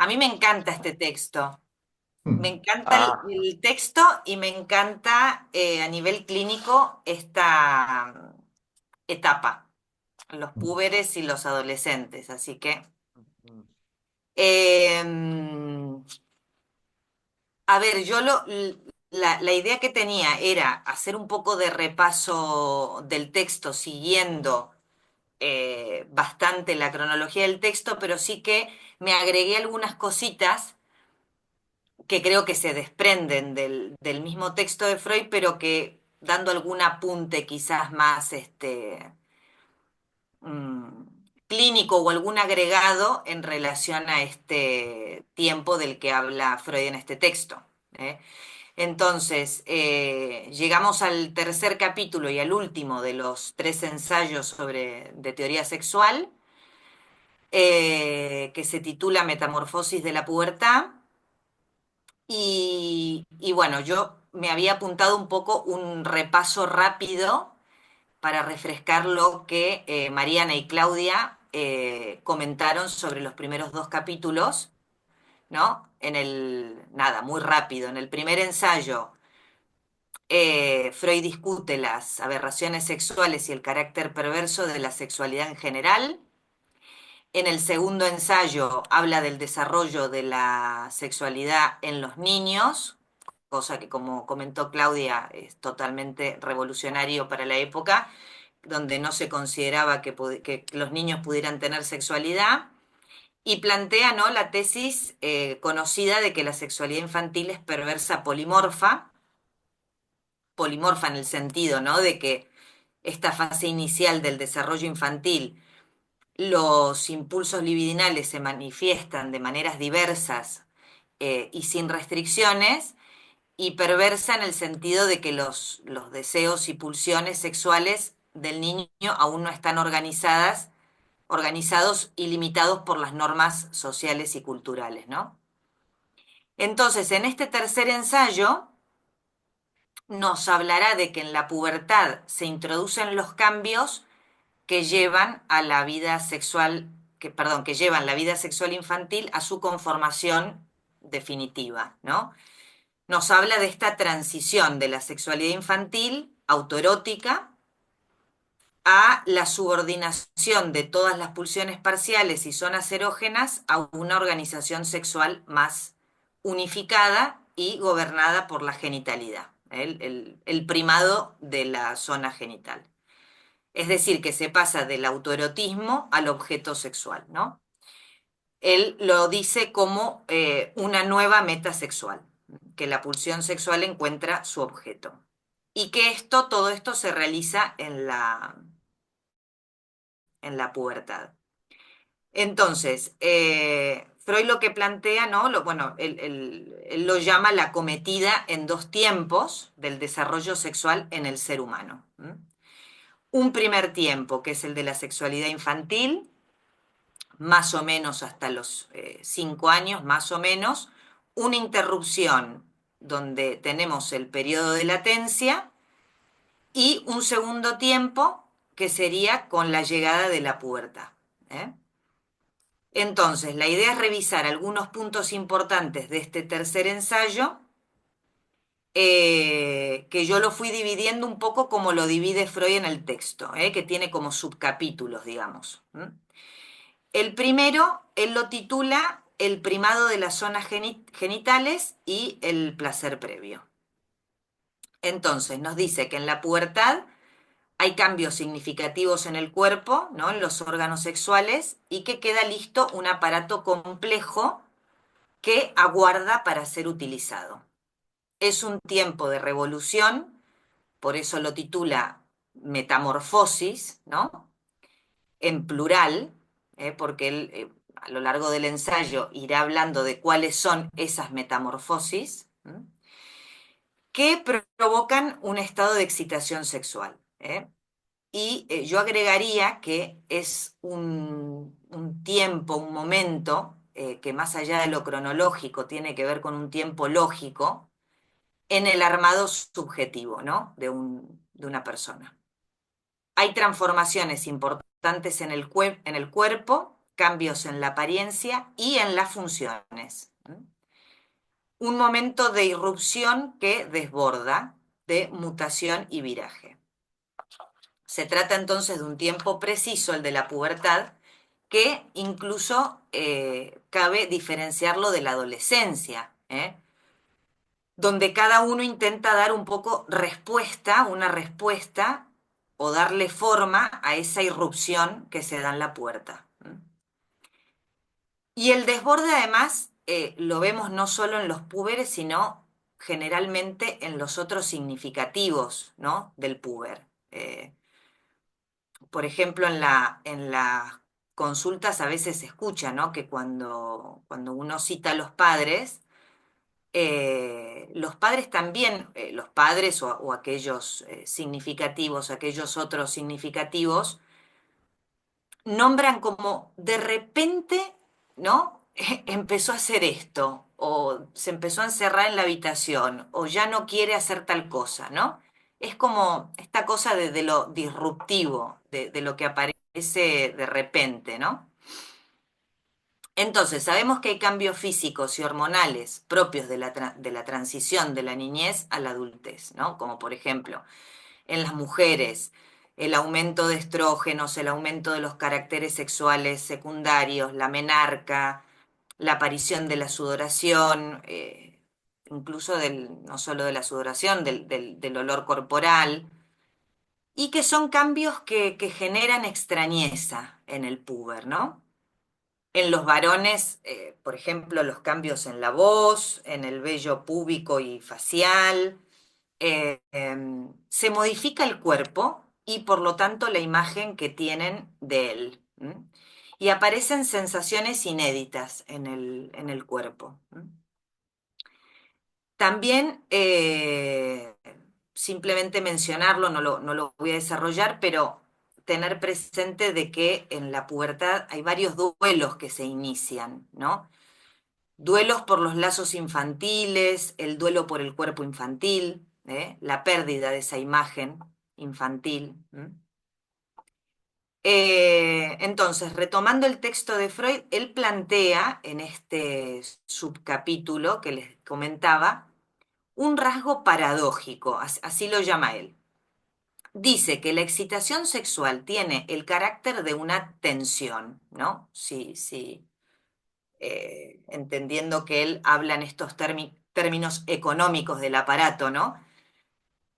A mí me encanta este texto. Me Mm. encanta Ah, el texto y me encanta a nivel clínico esta etapa, los mm, púberes y los adolescentes. Así que, mm, em, a ver, la idea que tenía era hacer un poco de repaso del texto siguiendo bastante la cronología del texto, pero sí que me agregué algunas cositas que creo que se desprenden del mismo texto de Freud, pero que dando algún apunte quizás más mm, clínico o algún agregado en relación a este tiempo del que habla Freud en este texto. ¿Eh? Entonces, llegamos al tercer capítulo y al último de los tres ensayos de teoría sexual, que se titula Metamorfosis de la pubertad. Y bueno, yo me había apuntado un poco un repaso rápido para refrescar lo que Mariana y Claudia comentaron sobre los primeros dos capítulos, ¿no? Nada, muy rápido, en el primer ensayo, Freud discute las aberraciones sexuales y el carácter perverso de la sexualidad en general. En el segundo ensayo habla del desarrollo de la sexualidad en los niños, cosa que como comentó Claudia es totalmente revolucionario para la época, donde no se consideraba que los niños pudieran tener sexualidad, y plantea, ¿no?, la tesis conocida de que la sexualidad infantil es perversa polimorfa en el sentido, ¿no?, de que esta fase inicial del desarrollo infantil los impulsos libidinales se manifiestan de maneras diversas y sin restricciones, y perversa en el sentido de que los deseos y pulsiones sexuales del niño aún no están organizados y limitados por las normas sociales y culturales, ¿no? Entonces, en este tercer ensayo nos hablará de que en la pubertad se introducen los cambios que llevan a la vida sexual, perdón, que llevan la vida sexual infantil a su conformación definitiva, ¿no? Nos habla de esta transición de la sexualidad infantil autoerótica a la subordinación de todas las pulsiones parciales y zonas erógenas a una organización sexual más unificada y gobernada por la genitalidad, el primado de la zona genital. Es decir, que se pasa del autoerotismo al objeto sexual, ¿no? Él lo dice como una nueva meta sexual, que la pulsión sexual encuentra su objeto. Y que todo esto se realiza en la pubertad. Entonces, Freud lo que plantea, ¿no? Bueno, él lo llama la cometida en dos tiempos del desarrollo sexual en el ser humano. ¿M? Un primer tiempo, que es el de la sexualidad infantil, más o menos hasta los 5 años, más o menos, una interrupción donde tenemos el periodo de latencia y un segundo tiempo que sería con la llegada de la pubertad. ¿Eh? Entonces, la idea es revisar algunos puntos importantes de este tercer ensayo, que yo lo fui dividiendo un poco como lo divide Freud en el texto, que tiene como subcapítulos, digamos. ¿M? El primero, él lo titula El primado de las zonas genitales y el placer previo. Entonces, nos dice que en la pubertad hay cambios significativos en el cuerpo, ¿no?, en los órganos sexuales, y que queda listo un aparato complejo que aguarda para ser utilizado. Es un tiempo de revolución, por eso lo titula Metamorfosis, ¿no?, en plural, porque él a lo largo del ensayo irá hablando de cuáles son esas metamorfosis, que provocan un estado de excitación sexual. Y yo agregaría que es un tiempo, un momento, que más allá de lo cronológico tiene que ver con un tiempo lógico en el armado subjetivo, ¿no?, de una persona. Hay transformaciones importantes en el cuerpo, cambios en la apariencia y en las funciones. Un momento de irrupción que desborda, de mutación y viraje. Se trata entonces de un tiempo preciso, el de la pubertad, que incluso cabe diferenciarlo de la adolescencia, donde cada uno intenta dar un poco respuesta, una respuesta, o darle forma a esa irrupción que se da en la puerta. Y el desborde además lo vemos no solo en los púberes, sino generalmente en los otros significativos, ¿no?, del púber. Por ejemplo, en las consultas a veces se escucha, ¿no?, que cuando uno cita a los padres también, los padres o aquellos significativos, aquellos otros significativos, nombran como de repente, ¿no? Empezó a hacer esto, o se empezó a encerrar en la habitación, o ya no quiere hacer tal cosa, ¿no? Es como esta cosa de lo disruptivo, de lo que aparece de repente, ¿no? Entonces, sabemos que hay cambios físicos y hormonales propios de la transición de la niñez a la adultez, ¿no? Como por ejemplo, en las mujeres, el aumento de estrógenos, el aumento de los caracteres sexuales secundarios, la menarca, la aparición de la sudoración, incluso no solo de la sudoración, del olor corporal, y que son cambios que generan extrañeza en el puber, ¿no? En los varones, por ejemplo, los cambios en la voz, en el vello púbico y facial, se modifica el cuerpo y por lo tanto la imagen que tienen de él. Y aparecen sensaciones inéditas en el cuerpo. También, simplemente mencionarlo, no lo voy a desarrollar, pero tener presente de que en la pubertad hay varios duelos que se inician, ¿no? Duelos por los lazos infantiles, el duelo por el cuerpo infantil, la pérdida de esa imagen infantil. Entonces, retomando el texto de Freud, él plantea en este subcapítulo que les comentaba un rasgo paradójico, así lo llama él. Dice que la excitación sexual tiene el carácter de una tensión, ¿no? Sí, sí, entendiendo que él habla en estos términos económicos del aparato, ¿no?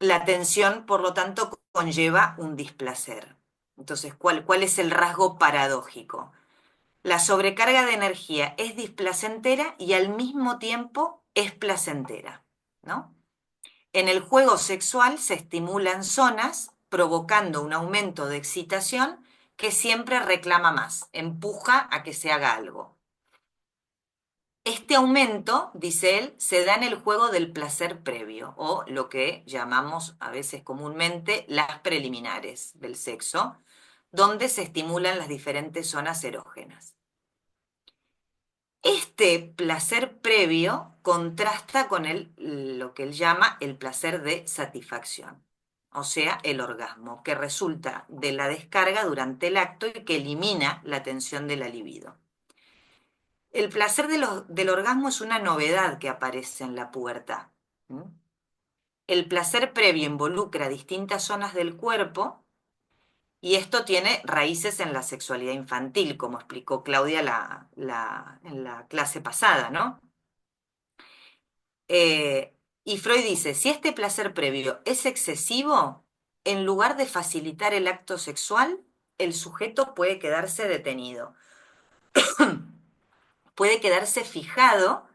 La tensión, por lo tanto, conlleva un displacer. Entonces, ¿cuál es el rasgo paradójico? La sobrecarga de energía es displacentera y al mismo tiempo es placentera, ¿no? En el juego sexual se estimulan zonas provocando un aumento de excitación que siempre reclama más, empuja a que se haga algo. Este aumento, dice él, se da en el juego del placer previo, o lo que llamamos a veces comúnmente las preliminares del sexo, donde se estimulan las diferentes zonas erógenas. Este placer previo contrasta con lo que él llama el placer de satisfacción, o sea, el orgasmo, que resulta de la descarga durante el acto y que elimina la tensión de la libido. El placer del orgasmo es una novedad que aparece en la pubertad. El placer previo involucra distintas zonas del cuerpo y esto tiene raíces en la sexualidad infantil, como explicó Claudia en la clase pasada, ¿no? Y Freud dice, si este placer previo es excesivo, en lugar de facilitar el acto sexual, el sujeto puede quedarse detenido, puede quedarse fijado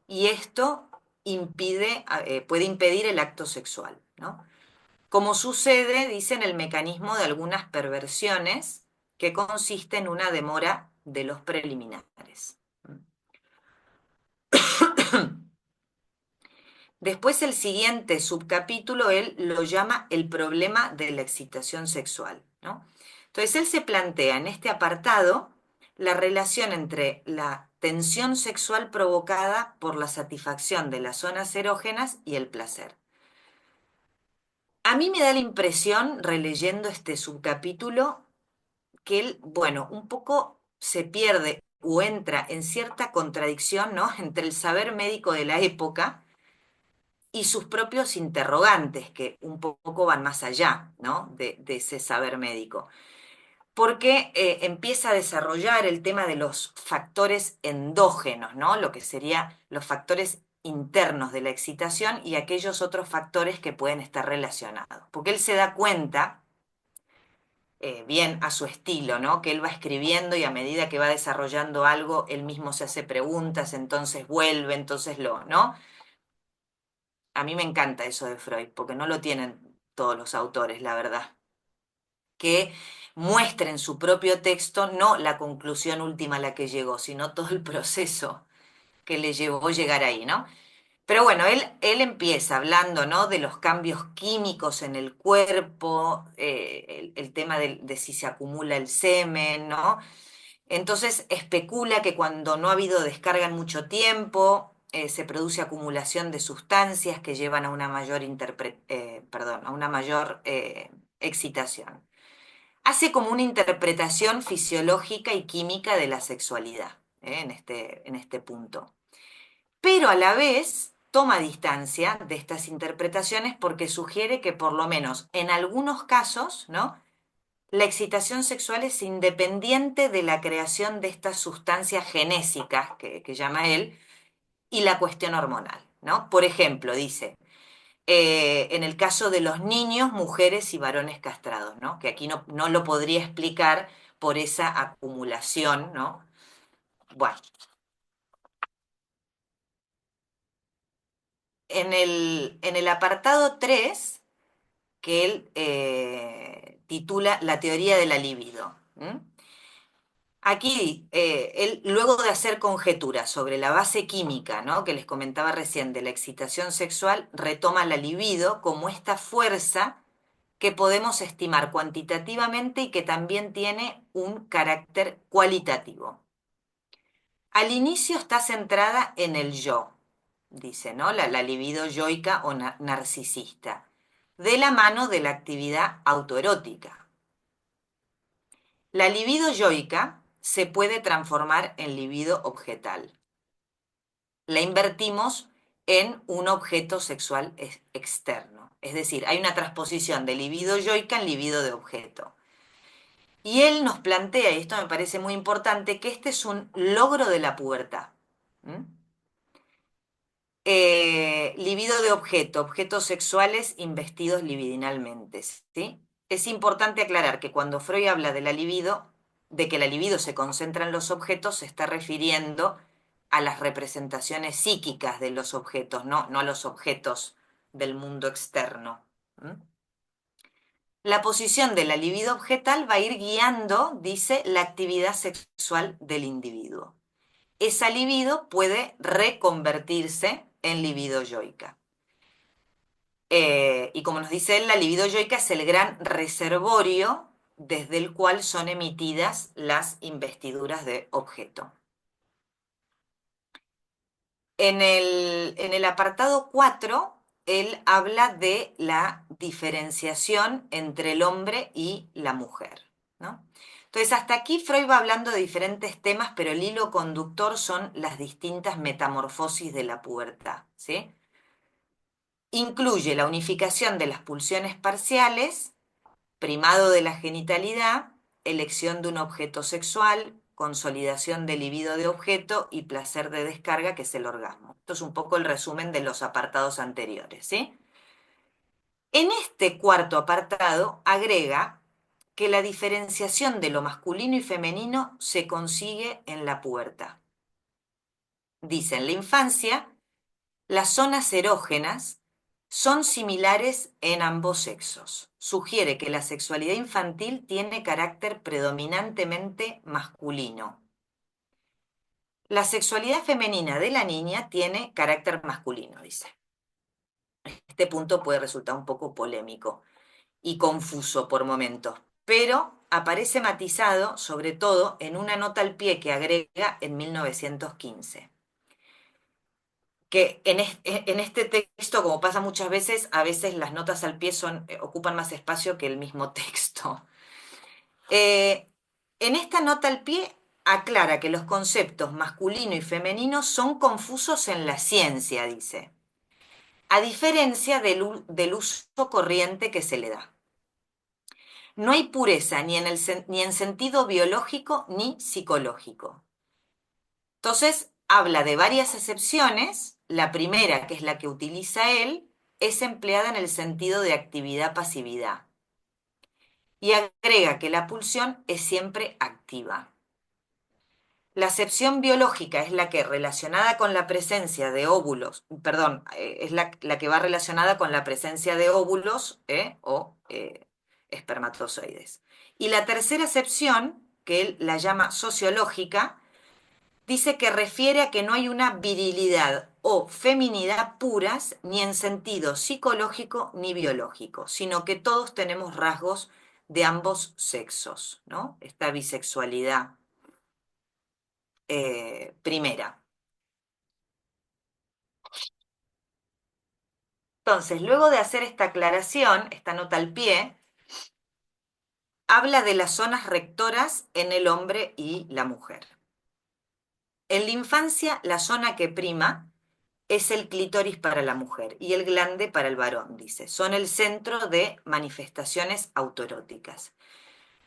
y esto puede impedir el acto sexual, ¿no? Como sucede, dicen, el mecanismo de algunas perversiones que consiste en una demora de los preliminares. Después el siguiente subcapítulo él lo llama el problema de la excitación sexual, ¿no? Entonces él se plantea en este apartado la relación entre la tensión sexual provocada por la satisfacción de las zonas erógenas y el placer. A mí me da la impresión, releyendo este subcapítulo, que él, bueno, un poco se pierde o entra en cierta contradicción, ¿no?, entre el saber médico de la época y sus propios interrogantes, que un poco van más allá, ¿no?, de ese saber médico. Porque empieza a desarrollar el tema de los factores endógenos, ¿no?, lo que serían los factores internos de la excitación y aquellos otros factores que pueden estar relacionados. Porque él se da cuenta, bien a su estilo, ¿no?, que él va escribiendo y a medida que va desarrollando algo, él mismo se hace preguntas, entonces vuelve, entonces ¿no? A mí me encanta eso de Freud, porque no lo tienen todos los autores, la verdad. Que muestra en su propio texto no la conclusión última a la que llegó, sino todo el proceso que le llevó a llegar ahí, ¿no? Pero bueno, él empieza hablando, ¿no?, de los cambios químicos en el cuerpo, el tema de si se acumula el semen, ¿no? Entonces especula que cuando no ha habido descarga en mucho tiempo, se produce acumulación de sustancias que llevan a una mayor, perdón, a una mayor excitación. Hace como una interpretación fisiológica y química de la sexualidad, en este punto. Pero a la vez toma distancia de estas interpretaciones porque sugiere que por lo menos en algunos casos, ¿no?, la excitación sexual es independiente de la creación de estas sustancias genésicas que llama él y la cuestión hormonal, ¿no? Por ejemplo, dice, en el caso de los niños, mujeres y varones castrados, ¿no?, que aquí no lo podría explicar por esa acumulación, ¿no? Bueno, en el apartado 3 que él titula La teoría de la libido. Aquí, él, luego de hacer conjeturas sobre la base química, ¿no?, que les comentaba recién de la excitación sexual, retoma la libido como esta fuerza que podemos estimar cuantitativamente y que también tiene un carácter cualitativo. Al inicio está centrada en el yo, dice, ¿no?, la libido yoica o narcisista, de la mano de la actividad autoerótica. La libido yoica se puede transformar en libido objetal. La invertimos en un objeto sexual externo. Es decir, hay una transposición de libido yoica en libido de objeto. Y él nos plantea, y esto me parece muy importante, que este es un logro de la pubertad. Libido de objeto, objetos sexuales investidos libidinalmente, ¿sí? Es importante aclarar que cuando Freud habla de la libido, de que la libido se concentra en los objetos, se está refiriendo a las representaciones psíquicas de los objetos, no a los objetos del mundo externo. La posición de la libido objetal va a ir guiando, dice, la actividad sexual del individuo. Esa libido puede reconvertirse en libido yoica. Y como nos dice él, la libido yoica es el gran reservorio desde el cual son emitidas las investiduras de objeto. En el apartado 4, él habla de la diferenciación entre el hombre y la mujer, ¿no? Entonces, hasta aquí Freud va hablando de diferentes temas, pero el hilo conductor son las distintas metamorfosis de la pubertad, ¿sí? Incluye la unificación de las pulsiones parciales, primado de la genitalidad, elección de un objeto sexual, consolidación del libido de objeto y placer de descarga, que es el orgasmo. Esto es un poco el resumen de los apartados anteriores, ¿sí? En este cuarto apartado agrega que la diferenciación de lo masculino y femenino se consigue en la pubertad. Dice, en la infancia, las zonas erógenas son similares en ambos sexos. Sugiere que la sexualidad infantil tiene carácter predominantemente masculino. La sexualidad femenina de la niña tiene carácter masculino, dice. Este punto puede resultar un poco polémico y confuso por momentos, pero aparece matizado sobre todo en una nota al pie que agrega en 1915. Que en este texto, como pasa muchas veces, a veces las notas al pie ocupan más espacio que el mismo texto. En esta nota al pie aclara que los conceptos masculino y femenino son confusos en la ciencia, dice, a diferencia del uso corriente que se le da. No hay pureza ni en sentido biológico ni psicológico. Entonces, habla de varias excepciones. La primera, que es la que utiliza él, es empleada en el sentido de actividad-pasividad. Y agrega que la pulsión es siempre activa. La acepción biológica es la que relacionada con la presencia de óvulos, perdón, es la que va relacionada con la presencia de óvulos o espermatozoides. Y la tercera acepción, que él la llama sociológica, dice que refiere a que no hay una virilidad o feminidad puras ni en sentido psicológico ni biológico, sino que todos tenemos rasgos de ambos sexos, ¿no? Esta bisexualidad primera. Entonces, luego de hacer esta aclaración, esta nota al pie, habla de las zonas rectoras en el hombre y la mujer. En la infancia, la zona que prima es el clítoris para la mujer y el glande para el varón, dice. Son el centro de manifestaciones autoeróticas.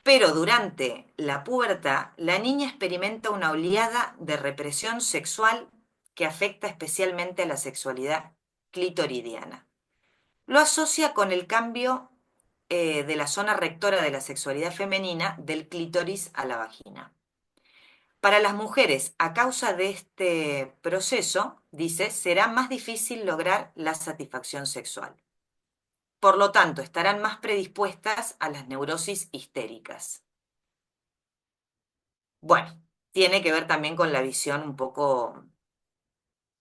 Pero durante la pubertad, la niña experimenta una oleada de represión sexual que afecta especialmente a la sexualidad clitoridiana. Lo asocia con el cambio de la zona rectora de la sexualidad femenina del clítoris a la vagina. Para las mujeres, a causa de este proceso, dice, será más difícil lograr la satisfacción sexual. Por lo tanto, estarán más predispuestas a las neurosis histéricas. Bueno, tiene que ver también con la visión un poco,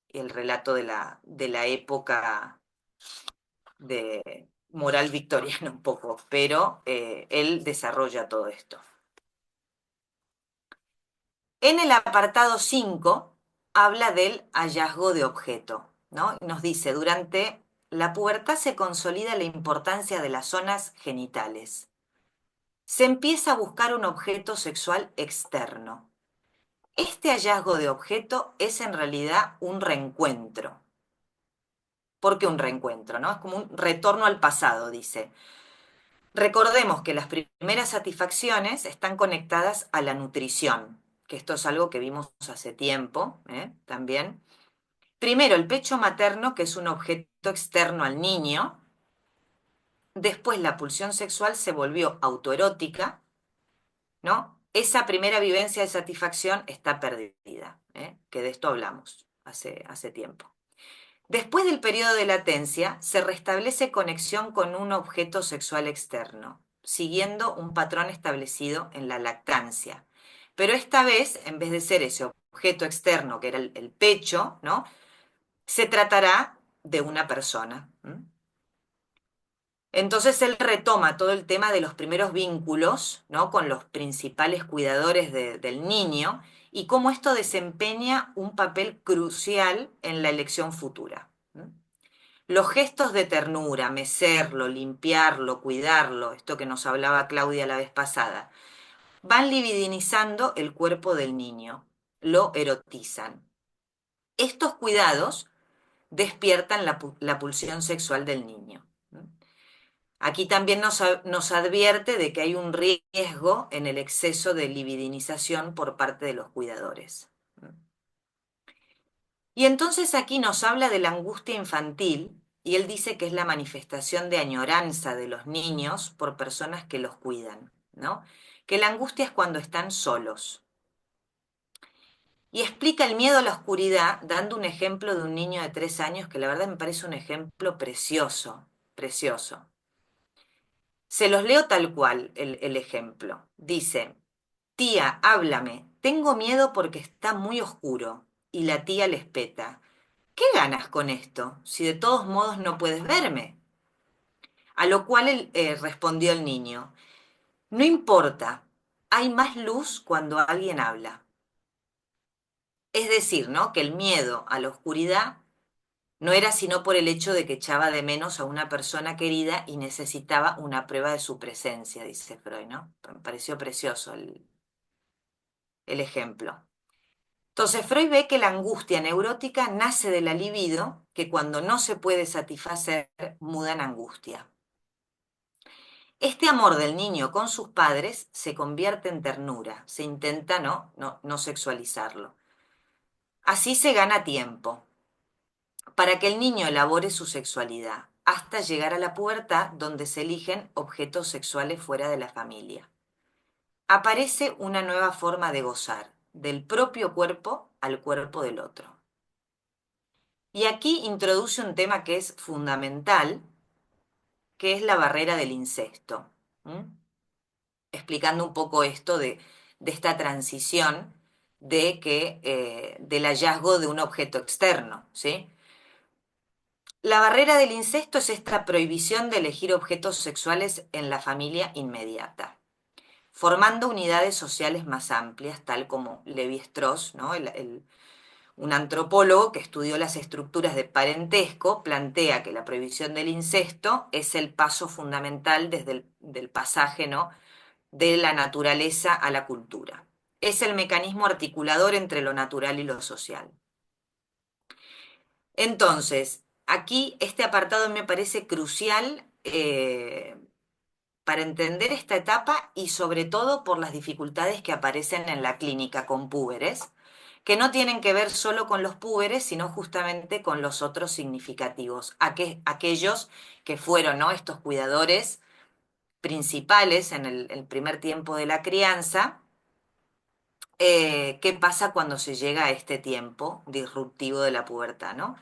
el relato de la época de moral victoriana un poco, pero él desarrolla todo esto. En el apartado 5 habla del hallazgo de objeto, ¿no? Nos dice, durante la pubertad se consolida la importancia de las zonas genitales. Se empieza a buscar un objeto sexual externo. Este hallazgo de objeto es en realidad un reencuentro. ¿Por qué un reencuentro, no? Es como un retorno al pasado, dice. Recordemos que las primeras satisfacciones están conectadas a la nutrición, que esto es algo que vimos hace tiempo, también. Primero, el pecho materno, que es un objeto externo al niño. Después, la pulsión sexual se volvió autoerótica, ¿no? Esa primera vivencia de satisfacción está perdida, que de esto hablamos hace tiempo. Después del periodo de latencia, se restablece conexión con un objeto sexual externo, siguiendo un patrón establecido en la lactancia. Pero esta vez, en vez de ser ese objeto externo, que era el pecho, ¿no? Se tratará de una persona. Entonces él retoma todo el tema de los primeros vínculos, ¿no? Con los principales cuidadores del niño y cómo esto desempeña un papel crucial en la elección futura. Los gestos de ternura, mecerlo, limpiarlo, cuidarlo, esto que nos hablaba Claudia la vez pasada, van libidinizando el cuerpo del niño, lo erotizan. Estos cuidados despiertan la pulsión sexual del niño. Aquí también nos advierte de que hay un riesgo en el exceso de libidinización por parte de los cuidadores. Y entonces aquí nos habla de la angustia infantil, y él dice que es la manifestación de añoranza de los niños por personas que los cuidan, ¿no? Que la angustia es cuando están solos. Y explica el miedo a la oscuridad dando un ejemplo de un niño de 3 años que la verdad me parece un ejemplo precioso, precioso. Se los leo tal cual el ejemplo. Dice, tía, háblame, tengo miedo porque está muy oscuro. Y la tía le espeta, ¿qué ganas con esto, si de todos modos no puedes verme? A lo cual respondió el niño, no importa, hay más luz cuando alguien habla. Es decir, ¿no? Que el miedo a la oscuridad no era sino por el hecho de que echaba de menos a una persona querida y necesitaba una prueba de su presencia, dice Freud, ¿no? Me pareció precioso el ejemplo. Entonces, Freud ve que la angustia neurótica nace de la libido, que cuando no se puede satisfacer, muda en angustia. Este amor del niño con sus padres se convierte en ternura, se intenta no sexualizarlo. Así se gana tiempo para que el niño elabore su sexualidad, hasta llegar a la pubertad donde se eligen objetos sexuales fuera de la familia. Aparece una nueva forma de gozar, del propio cuerpo al cuerpo del otro. Y aquí introduce un tema que es fundamental, que es la barrera del incesto. ¿Mm? Explicando un poco esto de esta transición del hallazgo de un objeto externo, ¿sí? La barrera del incesto es esta prohibición de elegir objetos sexuales en la familia inmediata, formando unidades sociales más amplias, tal como Levi-Strauss, ¿no? Un antropólogo que estudió las estructuras de parentesco, plantea que la prohibición del incesto es el paso fundamental desde del pasaje, ¿no?, de la naturaleza a la cultura. Es el mecanismo articulador entre lo natural y lo social. Entonces, aquí este apartado me parece crucial para entender esta etapa y sobre todo por las dificultades que aparecen en la clínica con púberes, que no tienen que ver solo con los púberes, sino justamente con los otros significativos, aquellos que fueron, ¿no?, estos cuidadores principales en el primer tiempo de la crianza. ¿Qué pasa cuando se llega a este tiempo disruptivo de la pubertad, ¿no?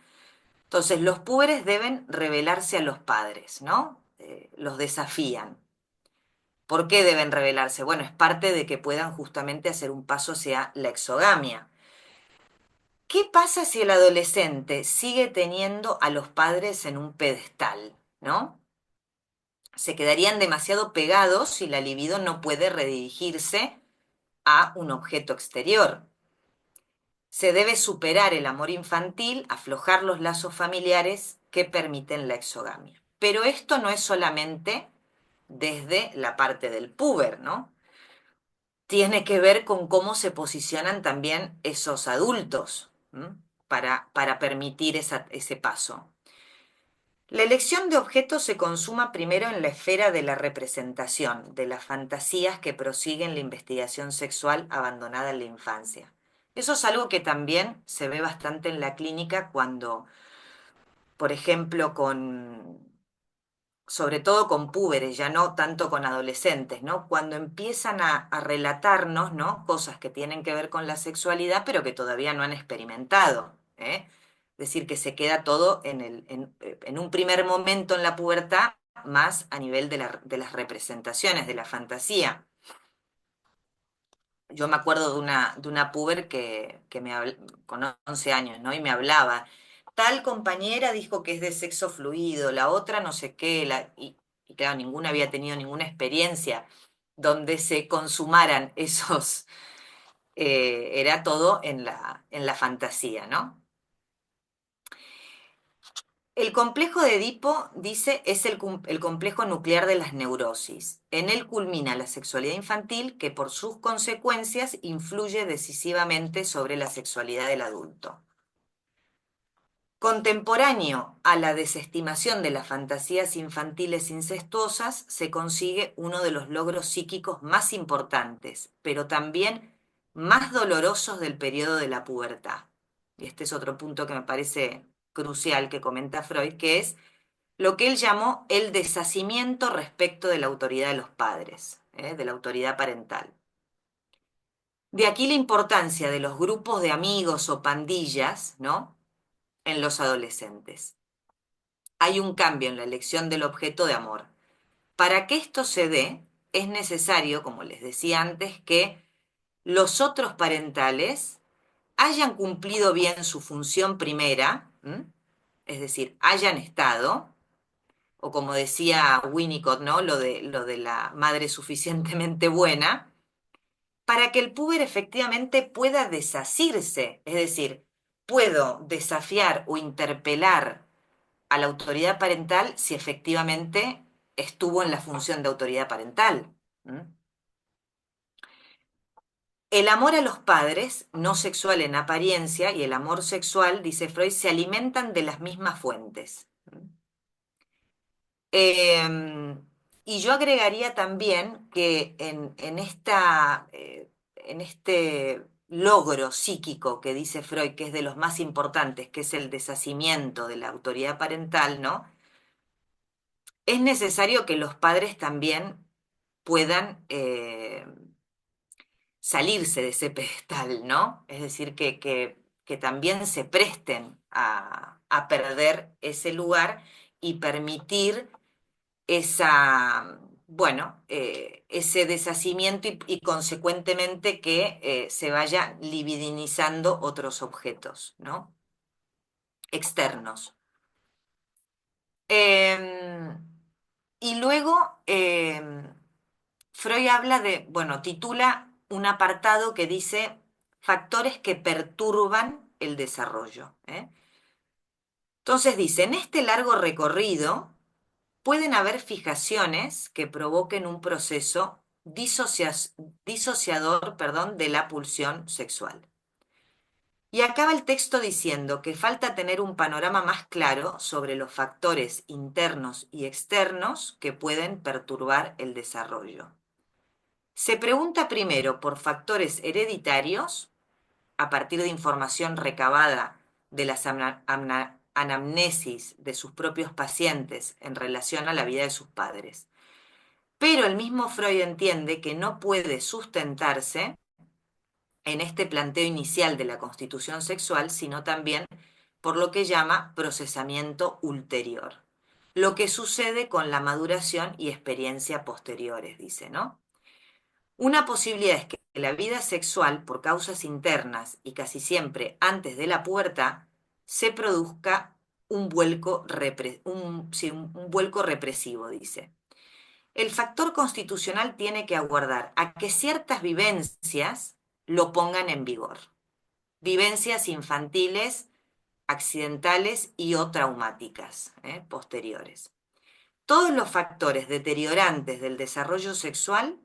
Entonces, los púberes deben revelarse a los padres, ¿no? Los desafían. ¿Por qué deben revelarse? Bueno, es parte de que puedan justamente hacer un paso hacia la exogamia. ¿Qué pasa si el adolescente sigue teniendo a los padres en un pedestal, ¿no? Se quedarían demasiado pegados y la libido no puede redirigirse a un objeto exterior. Se debe superar el amor infantil, aflojar los lazos familiares que permiten la exogamia. Pero esto no es solamente desde la parte del puber, ¿no? Tiene que ver con cómo se posicionan también esos adultos, ¿m?, para permitir ese paso. La elección de objetos se consuma primero en la esfera de la representación, de las fantasías que prosiguen la investigación sexual abandonada en la infancia. Eso es algo que también se ve bastante en la clínica cuando, por ejemplo, sobre todo con púberes, ya no tanto con adolescentes, ¿no? Cuando empiezan a relatarnos, ¿no?, cosas que tienen que ver con la sexualidad, pero que todavía no han experimentado, ¿eh? Es decir, que se queda todo en un primer momento en la pubertad, más a nivel de las representaciones, de la fantasía. Yo me acuerdo de una puber con 11 años, ¿no? Y me hablaba. Tal compañera dijo que es de sexo fluido, la otra no sé qué, y claro, ninguna había tenido ninguna experiencia donde se consumaran esos, era todo en la fantasía, ¿no? El complejo de Edipo, dice, es el complejo nuclear de las neurosis. En él culmina la sexualidad infantil que por sus consecuencias influye decisivamente sobre la sexualidad del adulto. Contemporáneo a la desestimación de las fantasías infantiles incestuosas, se consigue uno de los logros psíquicos más importantes, pero también más dolorosos del periodo de la pubertad. Y este es otro punto que me parece crucial que comenta Freud, que es lo que él llamó el deshacimiento respecto de la autoridad de los padres, de la autoridad parental. De aquí la importancia de los grupos de amigos o pandillas, ¿no?, en los adolescentes. Hay un cambio en la elección del objeto de amor. Para que esto se dé, es necesario, como les decía antes, que los otros parentales hayan cumplido bien su función primera, es decir, hayan estado, o como decía Winnicott, ¿no?, lo de la madre suficientemente buena, para que el puber efectivamente pueda desasirse, es decir, puedo desafiar o interpelar a la autoridad parental si efectivamente estuvo en la función de autoridad parental. ¿Mm? El amor a los padres, no sexual en apariencia, y el amor sexual, dice Freud, se alimentan de las mismas fuentes. Y yo agregaría también que en este logro psíquico que dice Freud, que es de los más importantes, que es el deshacimiento de la autoridad parental, ¿no? Es necesario que los padres también puedan salirse de ese pedestal, ¿no? Es decir, que también se presten a perder ese lugar y permitir ese deshacimiento y consecuentemente que se vaya libidinizando otros objetos, ¿no? Externos. Em, y luego Freud habla titula un apartado que dice factores que perturban el desarrollo. Entonces dice, en este largo recorrido, pueden haber fijaciones que provoquen un proceso disociador, de la pulsión sexual. Y acaba el texto diciendo que falta tener un panorama más claro sobre los factores internos y externos que pueden perturbar el desarrollo. Se pregunta primero por factores hereditarios, a partir de información recabada de las anamnesis de sus propios pacientes en relación a la vida de sus padres. Pero el mismo Freud entiende que no puede sustentarse en este planteo inicial de la constitución sexual, sino también por lo que llama procesamiento ulterior. Lo que sucede con la maduración y experiencia posteriores, dice, ¿no? Una posibilidad es que la vida sexual, por causas internas y casi siempre antes de la pubertad, se produzca un vuelco represivo, dice. El factor constitucional tiene que aguardar a que ciertas vivencias lo pongan en vigor. Vivencias infantiles, accidentales y o traumáticas, posteriores. Todos los factores deteriorantes del desarrollo sexual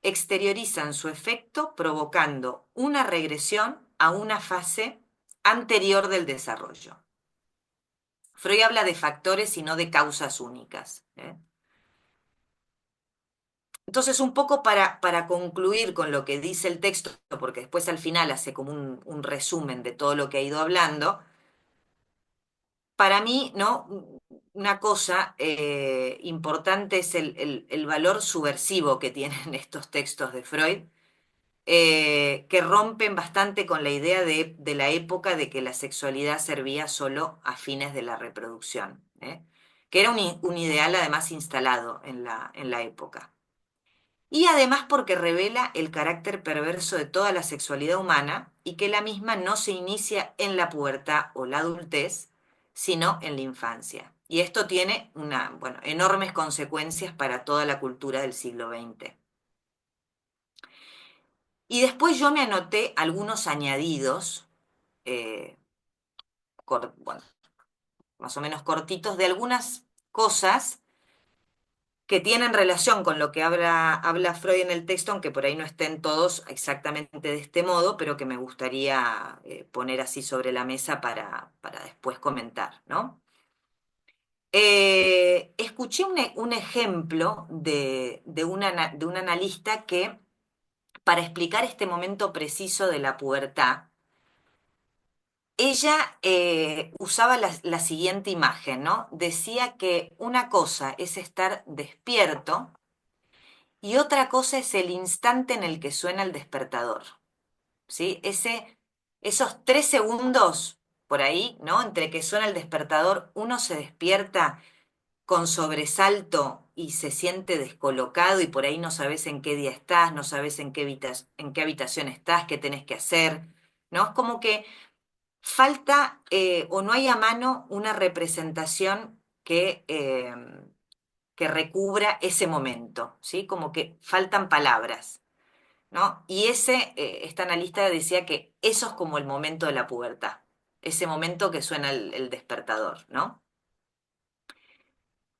exteriorizan su efecto provocando una regresión a una fase anterior del desarrollo. Freud habla de factores y no de causas únicas. Entonces, un poco para concluir con lo que dice el texto, porque después al final hace como un resumen de todo lo que ha ido hablando, para mí, ¿no? Una cosa importante es el valor subversivo que tienen estos textos de Freud, que rompen bastante con la idea de la época de que la sexualidad servía solo a fines de la reproducción, que era un ideal además instalado en la época. Y además porque revela el carácter perverso de toda la sexualidad humana y que la misma no se inicia en la pubertad o la adultez, sino en la infancia. Y esto tiene enormes consecuencias para toda la cultura del siglo XX. Y después yo me anoté algunos añadidos, eh, más o menos cortitos, de algunas cosas que tienen relación con lo que habla Freud en el texto, aunque por ahí no estén todos exactamente de este modo, pero que me gustaría poner así sobre la mesa para después comentar, ¿no? Escuché un ejemplo de un analista que, para explicar este momento preciso de la pubertad, ella usaba la siguiente imagen, ¿no? Decía que una cosa es estar despierto y otra cosa es el instante en el que suena el despertador, ¿sí? Esos 3 segundos por ahí, ¿no? Entre que suena el despertador, uno se despierta con sobresalto y se siente descolocado y por ahí no sabes en qué día estás, no sabes en qué habitación estás, qué tenés que hacer, ¿no? Es como que falta o no hay a mano una representación que recubra ese momento, ¿sí? Como que faltan palabras, ¿no? Y esta analista decía que eso es como el momento de la pubertad, ese momento que suena el despertador, ¿no?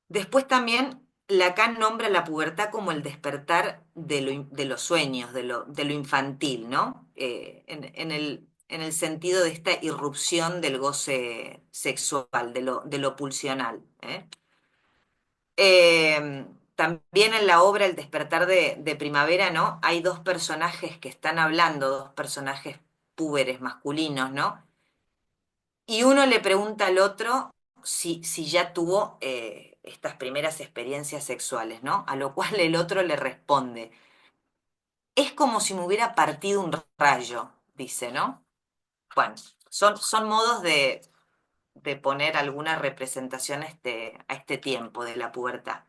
Después también Lacan nombra la pubertad como el despertar de los sueños, de lo infantil, ¿no? En el sentido de esta irrupción del goce sexual, de lo pulsional. ¿Eh? También en la obra El despertar de primavera, ¿no? Hay dos personajes que están hablando, dos personajes púberes masculinos, ¿no? Y uno le pregunta al otro si ya tuvo estas primeras experiencias sexuales, ¿no? A lo cual el otro le responde, es como si me hubiera partido un rayo, dice, ¿no? Bueno, son modos de poner alguna representación a este tiempo de la pubertad,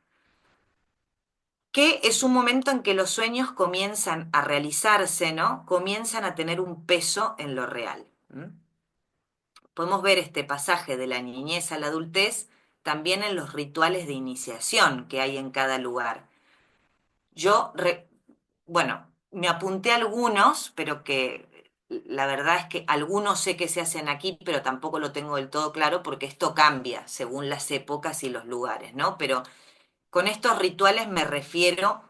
que es un momento en que los sueños comienzan a realizarse, ¿no? Comienzan a tener un peso en lo real. ¿M? Podemos ver este pasaje de la niñez a la adultez también en los rituales de iniciación que hay en cada lugar. Yo, bueno, me apunté algunos, pero que la verdad es que algunos sé que se hacen aquí, pero tampoco lo tengo del todo claro porque esto cambia según las épocas y los lugares, ¿no? Pero con estos rituales me refiero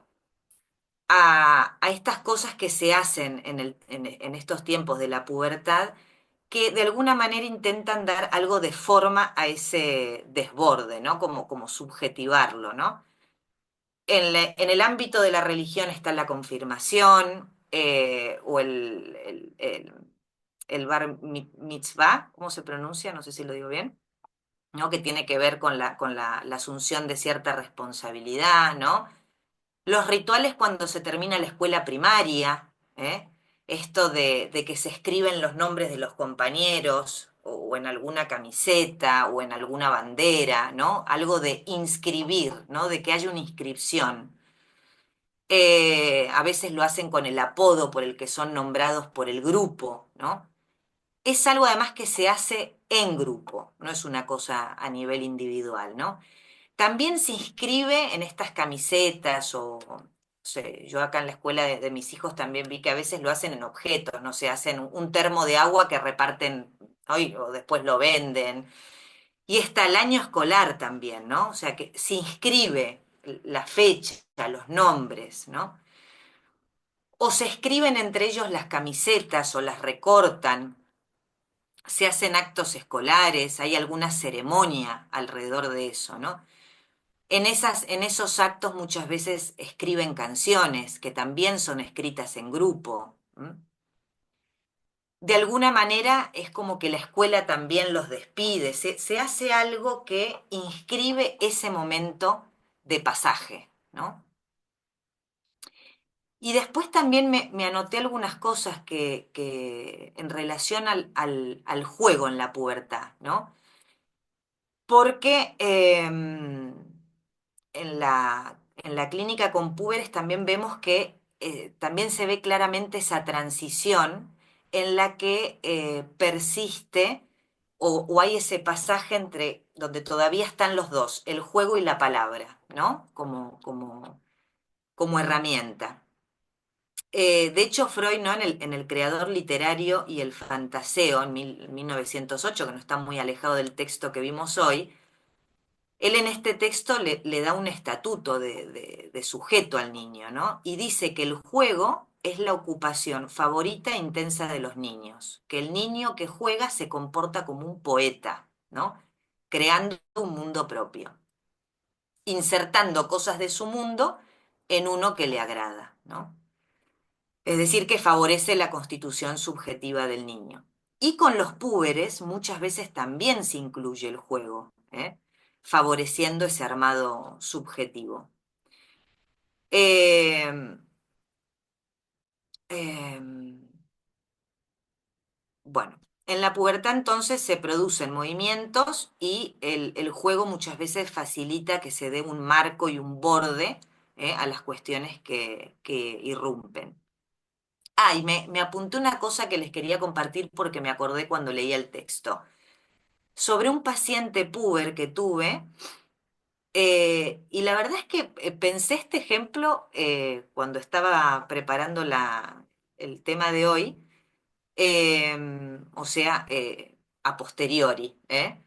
a estas cosas que se hacen en estos tiempos de la pubertad que de alguna manera intentan dar algo de forma a ese desborde, ¿no? Como subjetivarlo, ¿no? En el ámbito de la religión está la confirmación o el bar mitzvah, ¿cómo se pronuncia? No sé si lo digo bien, ¿no? Que tiene que ver con la asunción de cierta responsabilidad, ¿no? Los rituales cuando se termina la escuela primaria, ¿eh? Esto de que se escriben los nombres de los compañeros o en alguna camiseta o en alguna bandera, ¿no? Algo de inscribir, ¿no? De que haya una inscripción. A veces lo hacen con el apodo por el que son nombrados por el grupo, ¿no? Es algo además que se hace en grupo, no es una cosa a nivel individual, ¿no? También se inscribe en estas camisetas o, no sé, yo acá en la escuela de mis hijos también vi que a veces lo hacen en objetos, no sé, hacen un termo de agua que reparten hoy o después lo venden. Y está el año escolar también, ¿no? O sea que se inscribe la fecha, los nombres, ¿no? O se escriben entre ellos las camisetas o las recortan, se hacen actos escolares, hay alguna ceremonia alrededor de eso, ¿no? En esos actos muchas veces escriben canciones que también son escritas en grupo. ¿M? De alguna manera es como que la escuela también los despide, se hace algo que inscribe ese momento de pasaje, ¿no? Y después también me anoté algunas cosas que en relación al juego en la pubertad, ¿no? Porque en la clínica con púberes también vemos que también se ve claramente esa transición en la que persiste o hay ese pasaje entre donde todavía están los dos, el juego y la palabra, ¿no? Como herramienta. De hecho, Freud, ¿no? En el creador literario y el fantaseo, en 1908, que no está muy alejado del texto que vimos hoy, él en este texto le da un estatuto de sujeto al niño, ¿no? Y dice que el juego es la ocupación favorita e intensa de los niños, que el niño que juega se comporta como un poeta, ¿no? Creando un mundo propio, insertando cosas de su mundo en uno que le agrada, ¿no? Es decir, que favorece la constitución subjetiva del niño. Y con los púberes muchas veces también se incluye el juego, ¿eh? Favoreciendo ese armado subjetivo. Eh, eh, bueno, en la pubertad entonces se producen movimientos y el juego muchas veces facilita que se dé un marco y un borde a las cuestiones que irrumpen. Ah, y me apunté una cosa que les quería compartir porque me acordé cuando leía el texto. Sobre un paciente puber que tuve, y la verdad es que pensé este ejemplo cuando estaba preparando el tema de hoy, o sea, a posteriori. ¿Eh?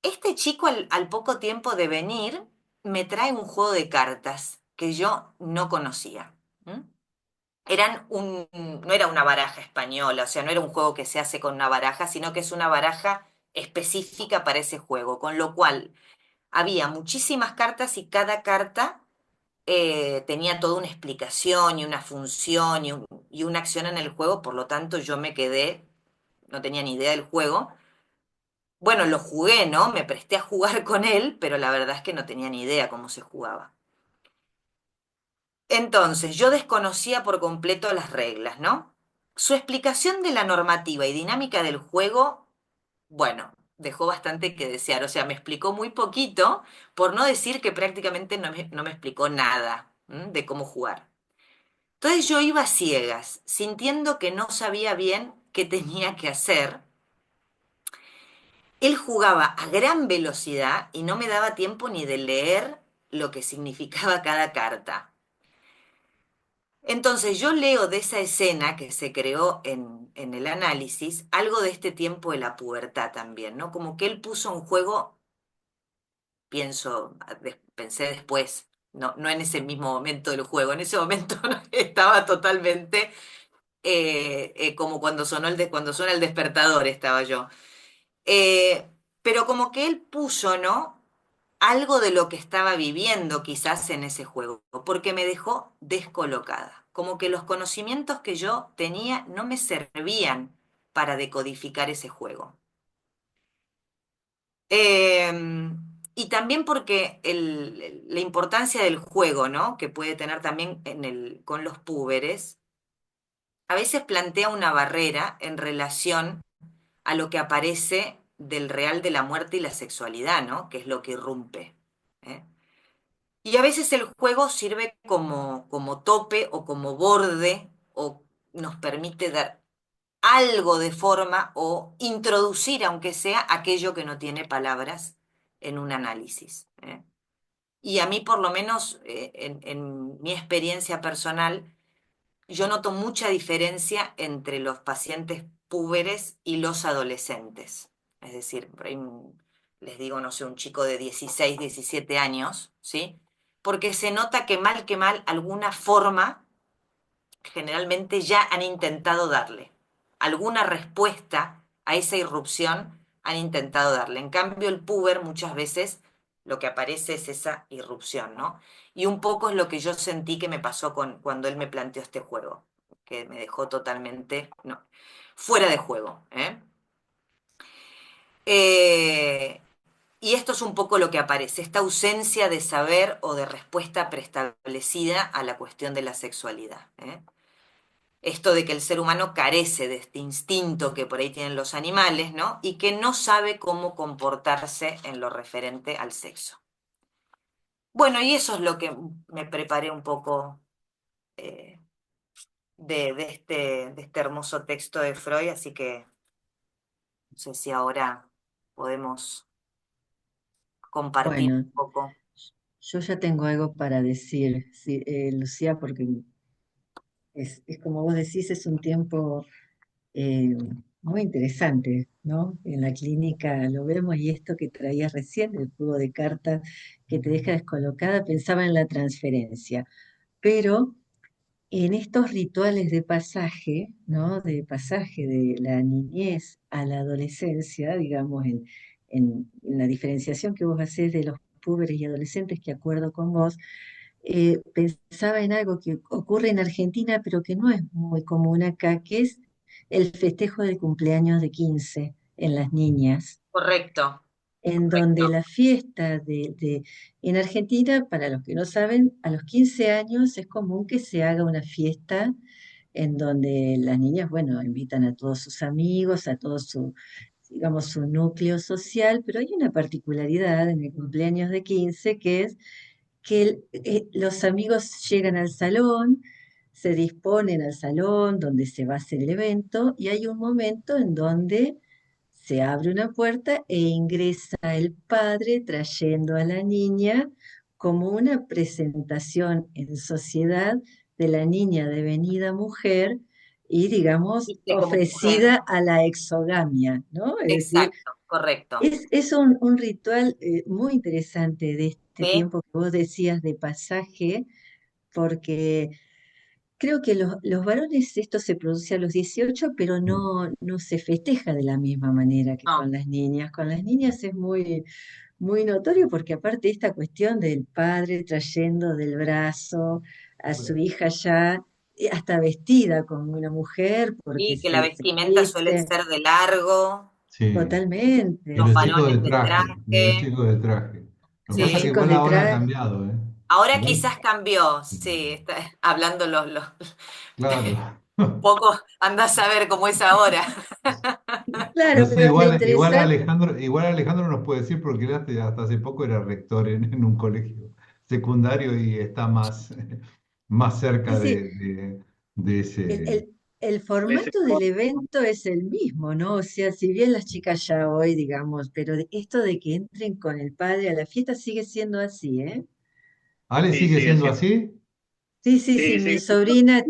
Este chico al poco tiempo de venir me trae un juego de cartas que yo no conocía. ¿M? No era una baraja española, o sea, no era un juego que se hace con una baraja, sino que es una baraja específica para ese juego, con lo cual había muchísimas cartas y cada carta tenía toda una explicación y una función y una acción en el juego, por lo tanto yo me quedé, no tenía ni idea del juego. Bueno, lo jugué, ¿no? Me presté a jugar con él, pero la verdad es que no tenía ni idea cómo se jugaba. Entonces, yo desconocía por completo las reglas, ¿no? Su explicación de la normativa y dinámica del juego, bueno, dejó bastante que desear. O sea, me explicó muy poquito, por no decir que prácticamente no me explicó nada, ¿m? De cómo jugar. Entonces yo iba a ciegas, sintiendo que no sabía bien qué tenía que hacer. Él jugaba a gran velocidad y no me daba tiempo ni de leer lo que significaba cada carta. Entonces yo leo de esa escena que se creó en el análisis algo de este tiempo de la pubertad también, ¿no? Como que él puso en juego, pensé después, no en ese mismo momento del juego, en ese momento estaba totalmente como cuando suena el despertador estaba yo. Eh, pero como que él puso, ¿no? Algo de lo que estaba viviendo quizás en ese juego, porque me dejó descolocada. Como que los conocimientos que yo tenía no me servían para decodificar ese juego. Eh, y también porque la importancia del juego, ¿no? Que puede tener también con los púberes, a veces plantea una barrera en relación a lo que aparece del real de la muerte y la sexualidad, ¿no? Que es lo que irrumpe. ¿Eh? Y a veces el juego sirve como tope o como borde o nos permite dar algo de forma o introducir, aunque sea, aquello que no tiene palabras en un análisis. ¿Eh? Y a mí, por lo menos, en mi experiencia personal, yo noto mucha diferencia entre los pacientes púberes y los adolescentes. Es decir, por ahí les digo, no sé, un chico de 16, 17 años, ¿sí? Porque se nota que mal, alguna forma generalmente ya han intentado darle. Alguna respuesta a esa irrupción han intentado darle. En cambio, el puber muchas veces lo que aparece es esa irrupción, ¿no? Y un poco es lo que yo sentí que me pasó cuando él me planteó este juego, que me dejó totalmente, no, fuera de juego. Eh, y esto es un poco lo que aparece, esta ausencia de saber o de respuesta preestablecida a la cuestión de la sexualidad. Esto de que el ser humano carece de este instinto que por ahí tienen los animales, ¿no? Y que no sabe cómo comportarse en lo referente al sexo. Bueno, y eso es lo que me preparé un poco eh, de este hermoso texto de Freud, así que no sé si ahora podemos compartir Bueno, un poco. yo ya tengo algo para decir, sí, Lucía, porque es como vos decís, es un tiempo eh, muy interesante, ¿no? En la clínica lo vemos y esto que traías recién, el juego de cartas que te deja descolocada, pensaba en la transferencia, pero en estos rituales de pasaje, ¿no? De pasaje de la niñez a la adolescencia, digamos, en la diferenciación que vos hacés de los púberes y adolescentes, que acuerdo con vos, pensaba en algo que ocurre en Argentina, pero que no es muy común acá, que es el festejo del cumpleaños de 15 en las niñas, Correcto, en donde correcto. la fiesta en Argentina, para los que no saben, a los 15 años es común que se haga una fiesta en donde las niñas, bueno, invitan a todos sus amigos, a todo su, digamos, su núcleo social, pero hay una particularidad en el cumpleaños de 15 que es que los amigos llegan al salón, se disponen al salón donde se va a hacer el evento y hay un momento en donde se abre una puerta e ingresa el padre trayendo a la niña como una presentación en sociedad de la niña devenida mujer y, digamos, Viste como mujer. ofrecida a la exogamia, ¿no? Es decir, Exacto. correcto. Es un ritual muy interesante de este ¿Sí? tiempo que vos decías de pasaje, porque creo que los varones esto se produce a los 18, pero no se festeja de la misma manera que No. con las niñas. Con las niñas es muy notorio porque aparte esta cuestión del padre trayendo del brazo a su hija ya hasta vestida como una mujer porque Y que la se vestimenta suele viste ser de largo, Sí. Y los totalmente. los chicos de varones de traje, y los traje. chicos de traje. Lo que Los pasa es que Sí. chicos igual de ahora ha traje. cambiado, ¿eh? Ahora Igual, quizás cambió, sí, sí, hablando claro. poco, andás a ver cómo es ahora. No Claro, sé, pero lo interesante, igual Alejandro nos puede decir porque él hasta hace poco era rector en un colegio secundario y está más, más sí, cerca sí, de el, ese. el, el formato del evento es el mismo, ¿no? O sea, si bien las chicas ya hoy, digamos, pero esto de que entren con el padre a la fiesta sigue siendo así, ¿eh? ¿Ale Sí, sigue sigue siendo siendo. así? Sí, sí, sí, Sí, mi sigue sobrina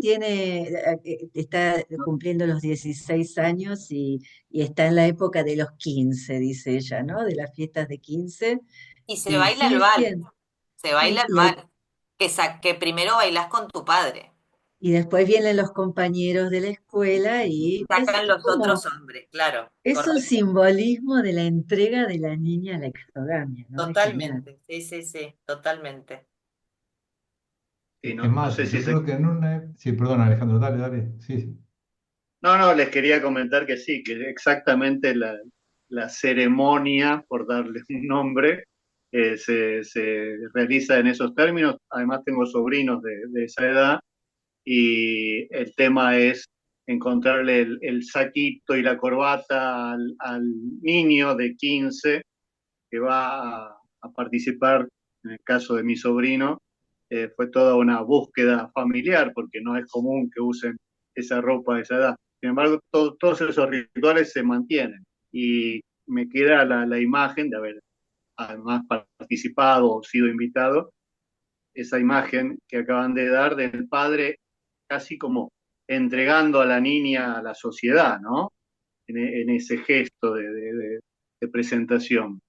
está cumpliendo los 16 años y está en la época de los 15, dice ella, ¿no? De las fiestas de 15 Y se y baila el sigue vals, siendo. se baila Sí, el vals, que primero bailás con tu padre, y después vienen los compañeros de la escuela y sacan los otros hombres, claro, es un correcto, simbolismo de la entrega de la niña a la exogamia, ¿no? Es genial. totalmente, sí, sí, sí, totalmente. sí, Es no más, sé si yo se... creo que en una... Sí, perdón Alejandro, dale, dale. Sí, sí. No, no, les quería comentar que sí, que exactamente la ceremonia, por darle un nombre, se realiza en esos términos. Además tengo sobrinos de esa edad y el tema es encontrarle el saquito y la corbata al niño de 15 que va a participar, en el caso de mi sobrino, fue toda una búsqueda familiar, porque no es común que usen esa ropa a esa edad. Sin embargo, todos esos rituales se mantienen y me queda la imagen de haber además participado o sido invitado, esa imagen que acaban de dar del padre casi como entregando a la niña a la sociedad, ¿no? En ese gesto de presentación.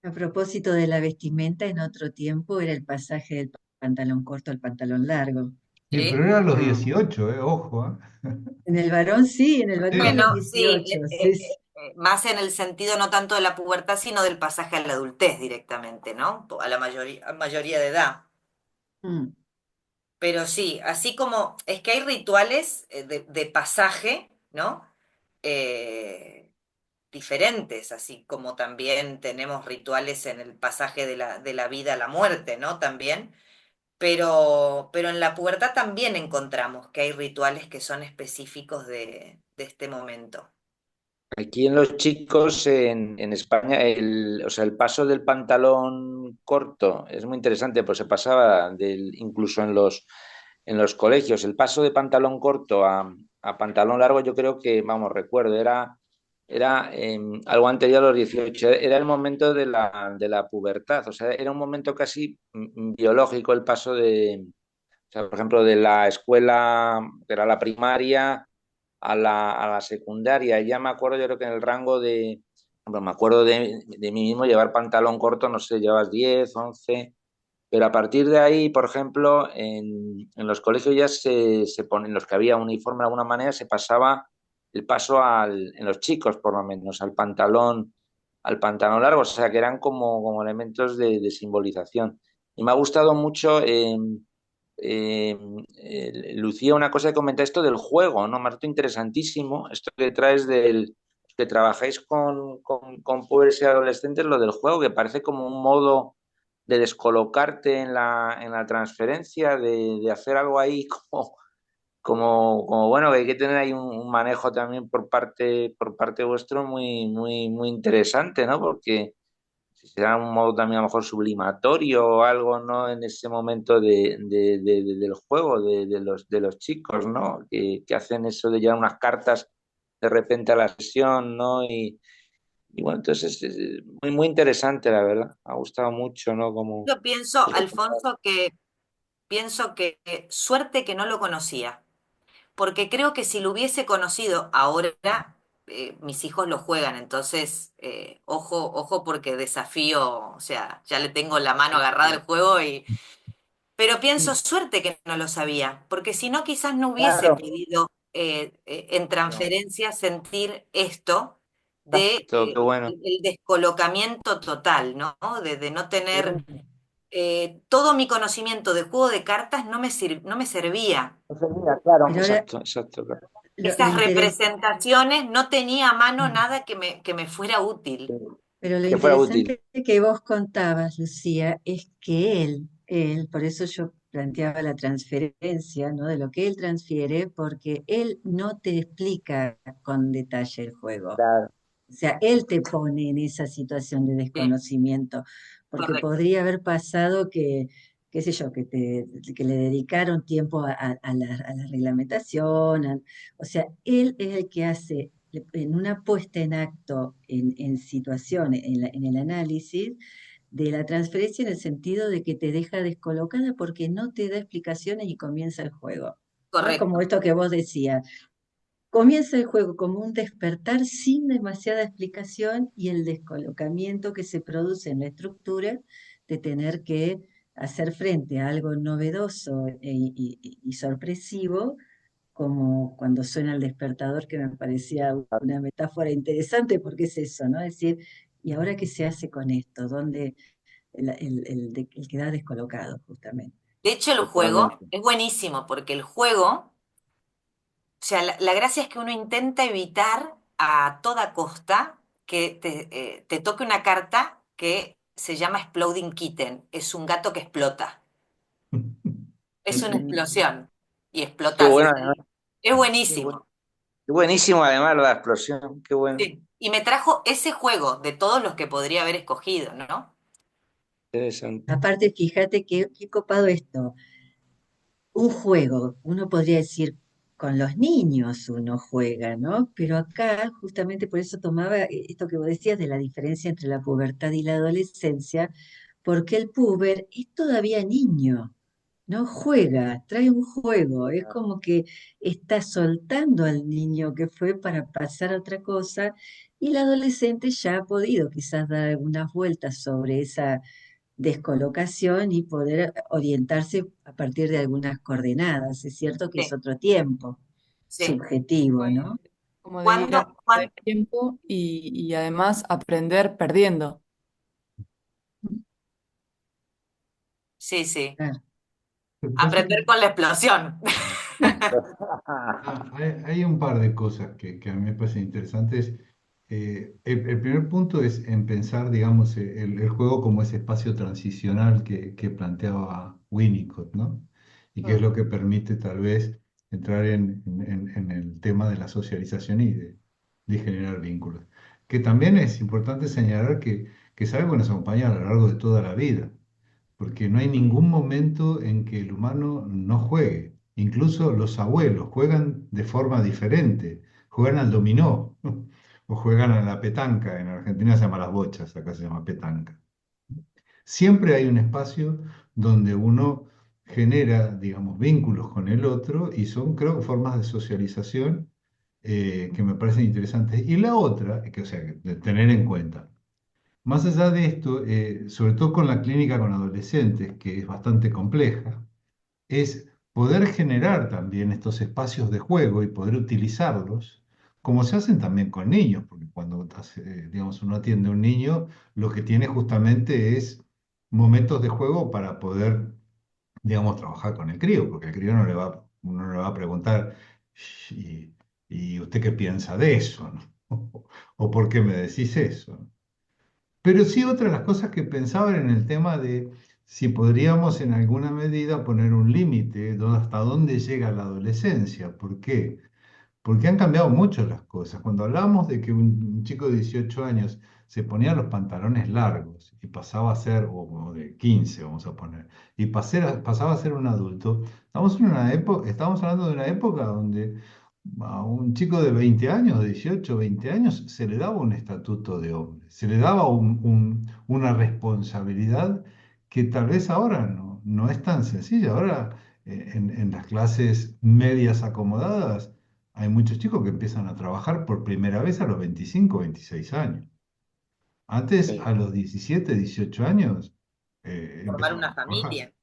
A propósito de la vestimenta, en otro tiempo era el pasaje del pantalón corto al pantalón largo. Sí, Sí. pero era a los Mm. 18, ojo, En el varón sí, en el varón a Sí. los Bueno, sí, 18, sí, sí. más en el sentido no tanto de la pubertad, sino del pasaje a la adultez directamente, ¿no? A la mayoría de edad. Mm. Pero sí, así como es que hay rituales de pasaje, ¿no? Eh, diferentes, así como también tenemos rituales en el pasaje de la vida a la muerte, ¿no? También. Pero en la pubertad también encontramos que hay rituales que son específicos de este momento. Aquí en los chicos en España, o sea, el paso del pantalón corto es muy interesante, pues se pasaba incluso en los colegios, el paso de pantalón corto a pantalón largo, yo creo que, vamos, recuerdo, era algo anterior a los 18, era el momento de la pubertad, o sea, era un momento casi biológico el paso o sea, por ejemplo, de la escuela, que era la primaria a la secundaria. Ya me acuerdo, yo creo que en el rango bueno, me acuerdo de mí mismo llevar pantalón corto, no sé, llevas 10 11 pero a partir de ahí, por ejemplo, en los colegios ya se ponen, en los que había uniforme de alguna manera, se pasaba el paso en los chicos, por lo menos, al pantalón largo, o sea, que eran como elementos de simbolización. Y me ha gustado mucho eh, Lucía, una cosa que comenta esto del juego, ¿no? Me ha parecido interesantísimo, esto que traes que trabajáis con pobres y adolescentes, lo del juego, que parece como un modo de descolocarte en en la transferencia, de hacer algo ahí como bueno, que hay que tener ahí un manejo también por parte vuestro muy interesante, ¿no? Porque si será un modo también a lo mejor sublimatorio o algo, ¿no? En ese momento del juego de los chicos, ¿no? Que hacen eso de llevar unas cartas de repente a la sesión, ¿no? Y bueno, entonces es muy interesante, la verdad. Me ha gustado mucho, ¿no? Como... Yo pienso, Alfonso, que pienso que suerte que no lo conocía, porque creo que si lo hubiese conocido ahora mis hijos lo juegan, entonces ojo porque desafío, o sea, ya le tengo la mano agarrada al juego y... Pero pienso, suerte que no lo sabía, porque si no quizás no hubiese Claro, podido en no, transferencia sentir esto de exacto, qué bueno. el descolocamiento total, ¿no? De no tener todo mi conocimiento de juego de cartas no me servía. No servía, claro, Pero ahora exacto, exacto, claro. lo Esas interesante, representaciones no tenía a mano nada que me fuera útil. pero lo Que fuera útil. interesante que vos contabas, Lucía, es que por eso yo planteaba la transferencia, ¿no? De lo que él transfiere, porque él no te explica con detalle el juego. Claro, O sea, él te pone en esa situación de Sí, desconocimiento, porque correcto, podría haber pasado que, qué sé yo, que le dedicaron tiempo a la reglamentación, o sea, él es el que hace en una puesta en acto, en situaciones, en el análisis de la transferencia en el sentido de que te deja descolocada porque no te da explicaciones y comienza el juego. ¿No? Como correcto. esto que vos decías. Comienza el juego como un despertar sin demasiada explicación y el descolocamiento que se produce en la estructura de tener que hacer frente a algo novedoso y sorpresivo, como cuando suena el despertador, que me parecía una metáfora interesante, porque es eso, ¿no? Es decir, ¿y ahora qué se hace con esto? ¿Dónde el queda descolocado, justamente? De hecho, el juego totalmente. es buenísimo porque el juego, o sea, la gracia es que uno intenta evitar a toda costa que te toque una carta que se llama Exploding Kitten. Es un gato que explota. Es una explosión y Qué explota bueno, además, así. Es qué bueno. buenísimo. Qué buenísimo además la explosión, qué bueno, Sí. Y me trajo ese juego de todos los que podría haber escogido, ¿no? interesante. Aparte, fíjate qué copado esto. Un juego, uno podría decir, con los niños uno juega, ¿no? Pero acá, justamente por eso tomaba esto que vos decías de la diferencia entre la pubertad y la adolescencia, porque el puber es todavía niño, no juega, trae un juego, es como que está soltando al niño que fue para pasar a otra cosa, y el adolescente ya ha podido quizás dar algunas vueltas sobre esa descolocación y poder orientarse a partir de algunas coordenadas. Es cierto que es Sí, otro tiempo sí. subjetivo, ¿no? Como de ir a ¿Cuándo, perder tiempo y además aprender perdiendo. Sí, sí. Claro. Lo que pasa es Aprender que con la explosión. hay un par de cosas que a mí me parecen interesantes. El primer punto es en pensar, digamos, el juego como ese espacio transicional que planteaba Winnicott, ¿no? Y que es Mm. lo que permite tal vez entrar en el tema de la socialización y de generar vínculos. Que también es importante señalar que es algo que nos acompaña a lo largo de toda la vida, porque no hay ningún momento en que el humano no juegue. Incluso los abuelos juegan de forma diferente, juegan al dominó o juegan a la petanca. En Argentina se llama las bochas, acá se llama petanca. Siempre hay un espacio donde uno genera, digamos, vínculos con el otro y son, creo, formas de socialización que me parecen interesantes. Y la otra, que, o sea, de tener en cuenta. Más allá de esto, sobre todo con la clínica con adolescentes, que es bastante compleja, es poder generar también estos espacios de juego y poder utilizarlos, como se hacen también con niños, porque cuando digamos, uno atiende a un niño, lo que tiene justamente es momentos de juego para poder, digamos, trabajar con el crío, porque el crío uno no le va a preguntar, ¿y, y usted qué piensa de eso? ¿No? ¿O por qué me decís eso? Pero sí, otra de las cosas que pensaba era en el tema de si podríamos en alguna medida poner un límite hasta dónde llega la adolescencia. ¿Por qué? Porque han cambiado mucho las cosas. Cuando hablamos de que un chico de 18 años se ponía los pantalones largos y pasaba a ser, o de 15 vamos a poner, y pasaba a ser un adulto, estamos hablando de una época donde a un chico de 20 años, de 18, 20 años, se le daba un estatuto de hombre, se le daba una responsabilidad que tal vez ahora no es tan sencilla. Ahora, en las clases medias acomodadas, hay muchos chicos que empiezan a trabajar por primera vez a los 25, 26 años. Antes, Sí, a los 17, 18 años, Formar empezaban una a trabajar. familia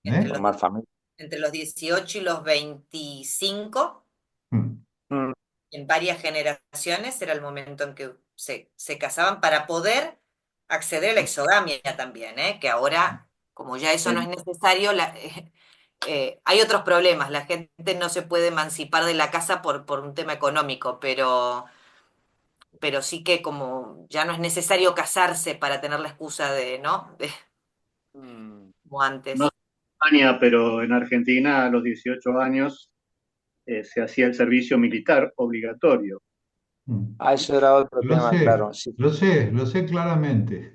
entre ¿Eh? los, formar familia. entre los 18 y los 25, Mm, Mm. en varias generaciones, era el momento en que se casaban para poder acceder a la exogamia también, ¿eh? Que ahora, como ya eso no es necesario, hay otros problemas. La gente no se puede emancipar de la casa por un tema económico, pero sí que como ya no es necesario casarse para tener la excusa de, ¿no? Mm. Como No antes. en España, pero en Argentina a los 18 años se hacía el servicio militar obligatorio. mm. Ah, eso era otro Lo tema, sé, claro. Sí. lo sé claramente.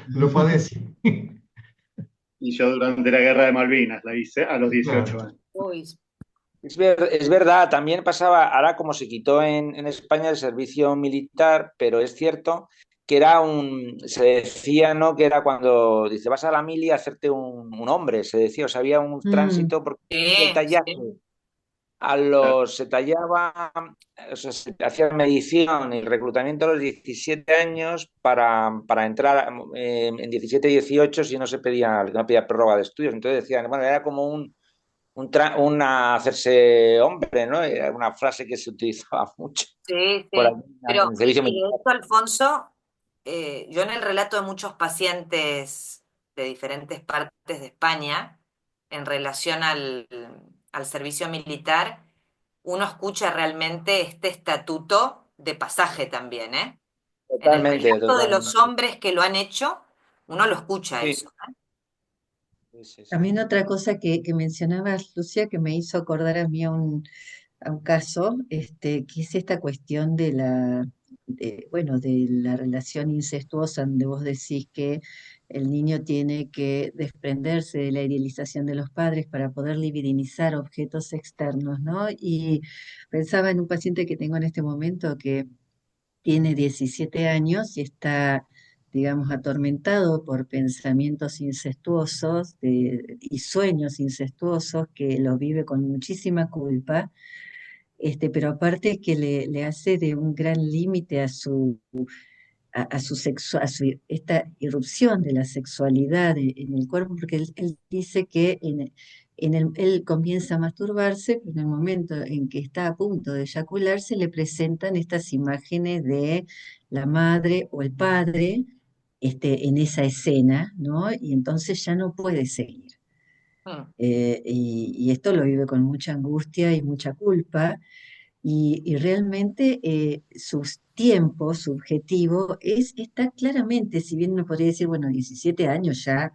Lo padecí. Y yo durante la guerra de Malvinas la hice a los 18 Claro. años. Uy, Es verdad, también pasaba, ahora como se quitó en España el servicio militar, pero es cierto que se decía, ¿no? Que era cuando, dice, vas a la mili a hacerte un hombre, se decía, o sea, había un Mm, tránsito porque el sí, tallaje sí. se tallaba, o sea, se hacía medición y reclutamiento a los 17 años para entrar en 17, 18 si no pedía prórroga de estudios. Entonces decían, bueno, era como una hacerse hombre, ¿no? Era una frase que se utilizaba mucho Sí, por aquí sí. en Pero, el y, servicio y de militar. hecho, Alfonso, yo en el relato de muchos pacientes de diferentes partes de España, en relación al servicio militar, uno escucha realmente este estatuto de pasaje también, ¿eh? En el Totalmente, relato de totalmente. los hombres que lo han hecho, uno lo escucha Sí, eso. sí, sí, sí. también otra cosa que mencionabas, Lucia, que me hizo acordar a mí a un caso, que es esta cuestión bueno, de la relación incestuosa, donde vos decís que el niño tiene que desprenderse de la idealización de los padres para poder libidinizar objetos externos, ¿no? Y pensaba en un paciente que tengo en este momento que tiene 17 años y está, digamos, atormentado por pensamientos incestuosos y sueños incestuosos que los vive con muchísima culpa, pero aparte que le hace de un gran límite a esta irrupción de la sexualidad en el cuerpo, porque él dice que él comienza a masturbarse, pero en el momento en que está a punto de eyacularse, le presentan estas imágenes de la madre o el padre en esa escena, ¿no? Y entonces ya no puede seguir. Mm. Y esto lo vive con mucha angustia y mucha culpa, y realmente su tiempo subjetivo está claramente, si bien uno podría decir, bueno, 17 años ya,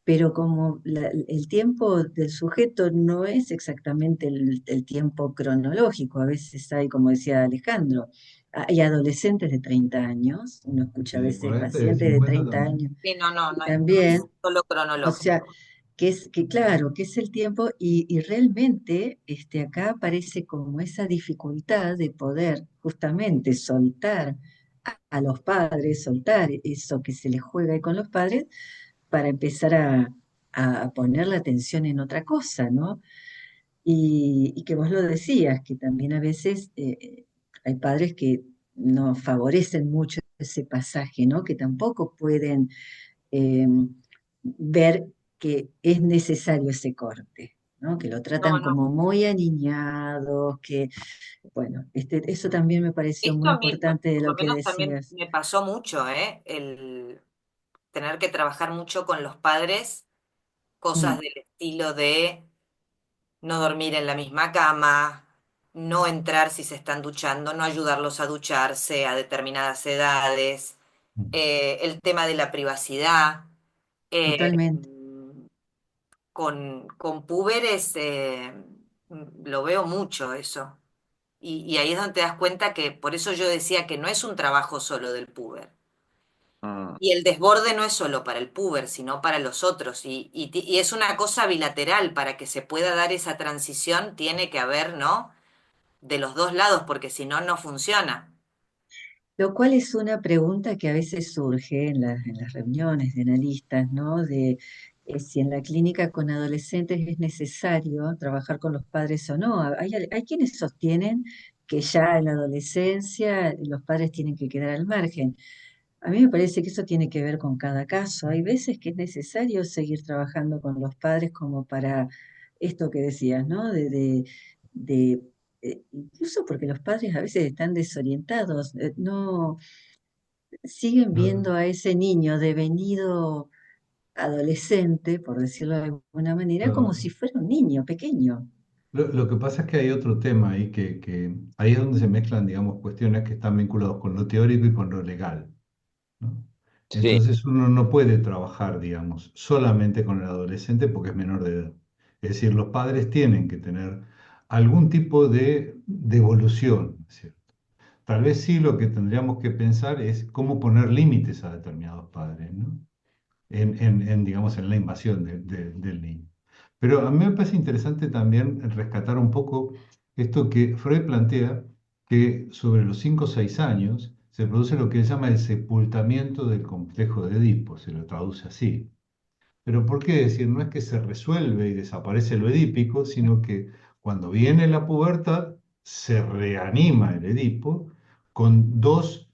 pero como el tiempo del sujeto no es exactamente el tiempo cronológico, a veces hay, como decía Alejandro, hay adolescentes de 30 años, uno escucha Y a de veces 40 y de pacientes de 50 30 años, también. Sí, no, no, y no es también, solo o sea, cronológico. que claro, que es el tiempo y realmente acá aparece como esa dificultad de poder justamente soltar a los padres, soltar eso que se les juega ahí con los padres para empezar a poner la atención en otra cosa, ¿no? Y que vos lo decías, que también a veces hay padres que no favorecen mucho ese pasaje, ¿no? Que tampoco pueden eh, ver que es necesario ese corte, ¿no? Que lo No, tratan no. como muy aniñados, que, bueno, eso también me pareció Esto muy a mí, importante de por lo lo que menos también decías. me pasó mucho, ¿eh? El tener que trabajar mucho con los padres, cosas Mm, del estilo de no dormir en la misma cama, no entrar si se están duchando, no ayudarlos a ducharse a determinadas edades, el tema de la privacidad. eh, totalmente. con púberes lo veo mucho eso. Y ahí es donde te das cuenta que por eso yo decía que no es un trabajo solo del puber. Mm. Y el desborde no es solo para el puber, sino para los otros. Y es una cosa bilateral, para que se pueda dar esa transición, tiene que haber, ¿no? De los dos lados, porque si no, no funciona. Lo cual es una pregunta que a veces surge en las reuniones de analistas, ¿no? De si en la clínica con adolescentes es necesario trabajar con los padres o no. Hay quienes sostienen que ya en la adolescencia los padres tienen que quedar al margen. A mí me parece que eso tiene que ver con cada caso. Hay veces que es necesario seguir trabajando con los padres como para esto que decías, ¿no? De, incluso porque los padres a veces están desorientados, no siguen Lo, viendo a ese niño devenido adolescente, por decirlo de alguna manera, como lo- si fuera un niño pequeño. lo que pasa es que hay otro tema ahí que ahí es donde se mezclan, digamos, cuestiones que están vinculadas con lo teórico y con lo legal, ¿no? Sí. Entonces uno no puede trabajar, digamos, solamente con el adolescente porque es menor de edad. Es decir, los padres tienen que tener algún tipo de evolución, ¿no es cierto? Tal vez sí lo que tendríamos que pensar es cómo poner límites a determinados padres, ¿no? Digamos, en la invasión del niño. Pero a mí me parece interesante también rescatar un poco esto que Freud plantea, que sobre los 5 o 6 años se produce lo que él llama el sepultamiento del complejo de Edipo, se lo traduce así. Pero ¿por qué decir? No es que se resuelve y desaparece lo edípico, sino que cuando viene la pubertad se reanima el Edipo con dos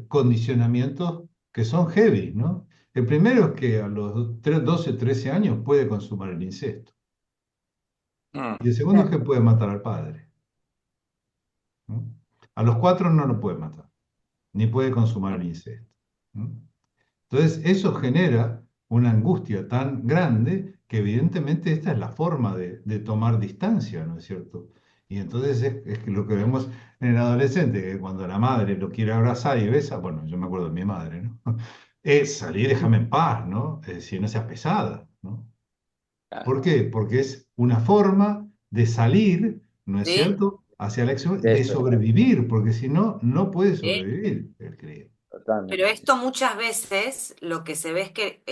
condicionamientos que son heavy, ¿no? El primero es que a los 12, 13 años puede consumar el incesto. Mm. Y el segundo es que puede matar al padre, ¿no? A los 4 no lo puede matar, ni puede consumar el incesto, ¿no? Entonces, eso genera una angustia tan grande que evidentemente esta es la forma de tomar distancia, ¿no es cierto? Y entonces es que lo que vemos en el adolescente, que cuando la madre lo quiere abrazar y besa, bueno, yo me acuerdo de mi madre, ¿no? Es salir, déjame en paz, ¿no? Es decir, no seas pesada, ¿no? ¿Por Claro. qué? Porque es una forma de salir, ¿no es ¿Sí? cierto?, hacia la acción, De de esto, sobrevivir, porque si no, no puede ¿Sí? sobrevivir el crío. Pero totalmente. esto muchas veces lo que se ve es que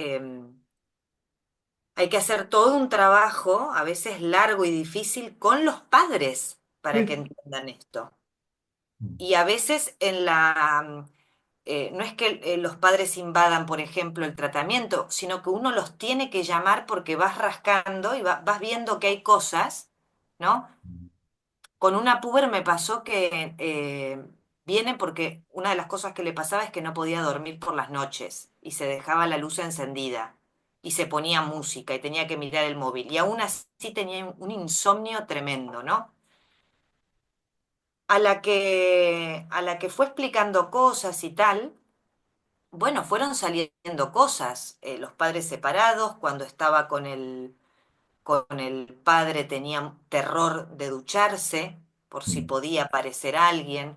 hay que hacer todo un trabajo, a veces largo y difícil, con los padres para que Sí. entiendan esto. Y a veces no es que los padres invadan, por ejemplo, el tratamiento, sino que uno los tiene que llamar porque vas rascando y vas viendo que hay cosas, ¿no? Con una puber me pasó que viene porque una de las cosas que le pasaba es que no podía dormir por las noches y se dejaba la luz encendida y se ponía música y tenía que mirar el móvil y aún así tenía un insomnio tremendo, ¿no? A la que fue explicando cosas y tal, bueno, fueron saliendo cosas. Los padres separados, cuando estaba con el padre tenía terror de ducharse por si Mm. podía aparecer alguien.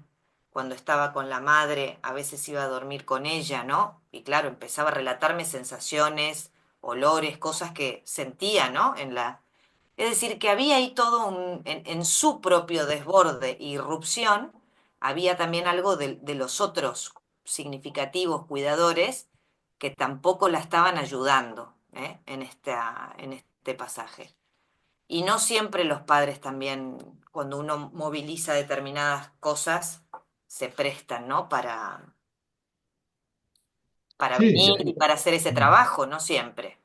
Cuando estaba con la madre, a veces iba a dormir con ella, ¿no? Y claro, empezaba a relatarme sensaciones, olores, cosas que sentía, ¿no? Es decir, que había ahí todo en su propio desborde e irrupción, había también algo de los otros significativos cuidadores que tampoco la estaban ayudando, ¿eh? En este pasaje. Y no siempre los padres también, cuando uno moviliza determinadas cosas, se prestan, ¿no? Para Sí, venir y para hacer ese mm. trabajo, no siempre.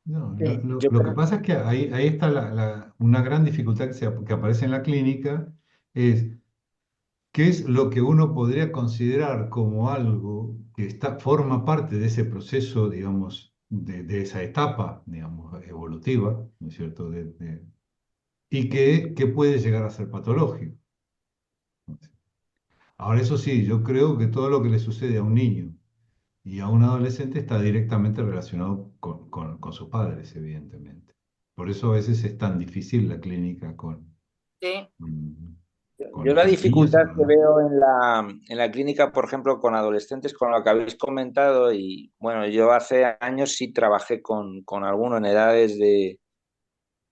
No, Sí. Yo lo que creo, pasa es que ahí está una gran dificultad que aparece en la clínica, es qué es lo que uno podría considerar como algo que forma parte de ese proceso, digamos, de esa etapa, digamos, evolutiva, ¿no es cierto? Y que puede llegar a ser patológico. Ahora, eso sí, yo creo que todo lo que le sucede a un niño y a un adolescente está directamente relacionado con sus padres, evidentemente. Por eso a veces es tan difícil la clínica ¿Sí? mm, yo la con niños y dificultad con que adultos. veo en la clínica, por ejemplo, con adolescentes, con lo que habéis comentado, y bueno, yo hace años sí trabajé con alguno en edades de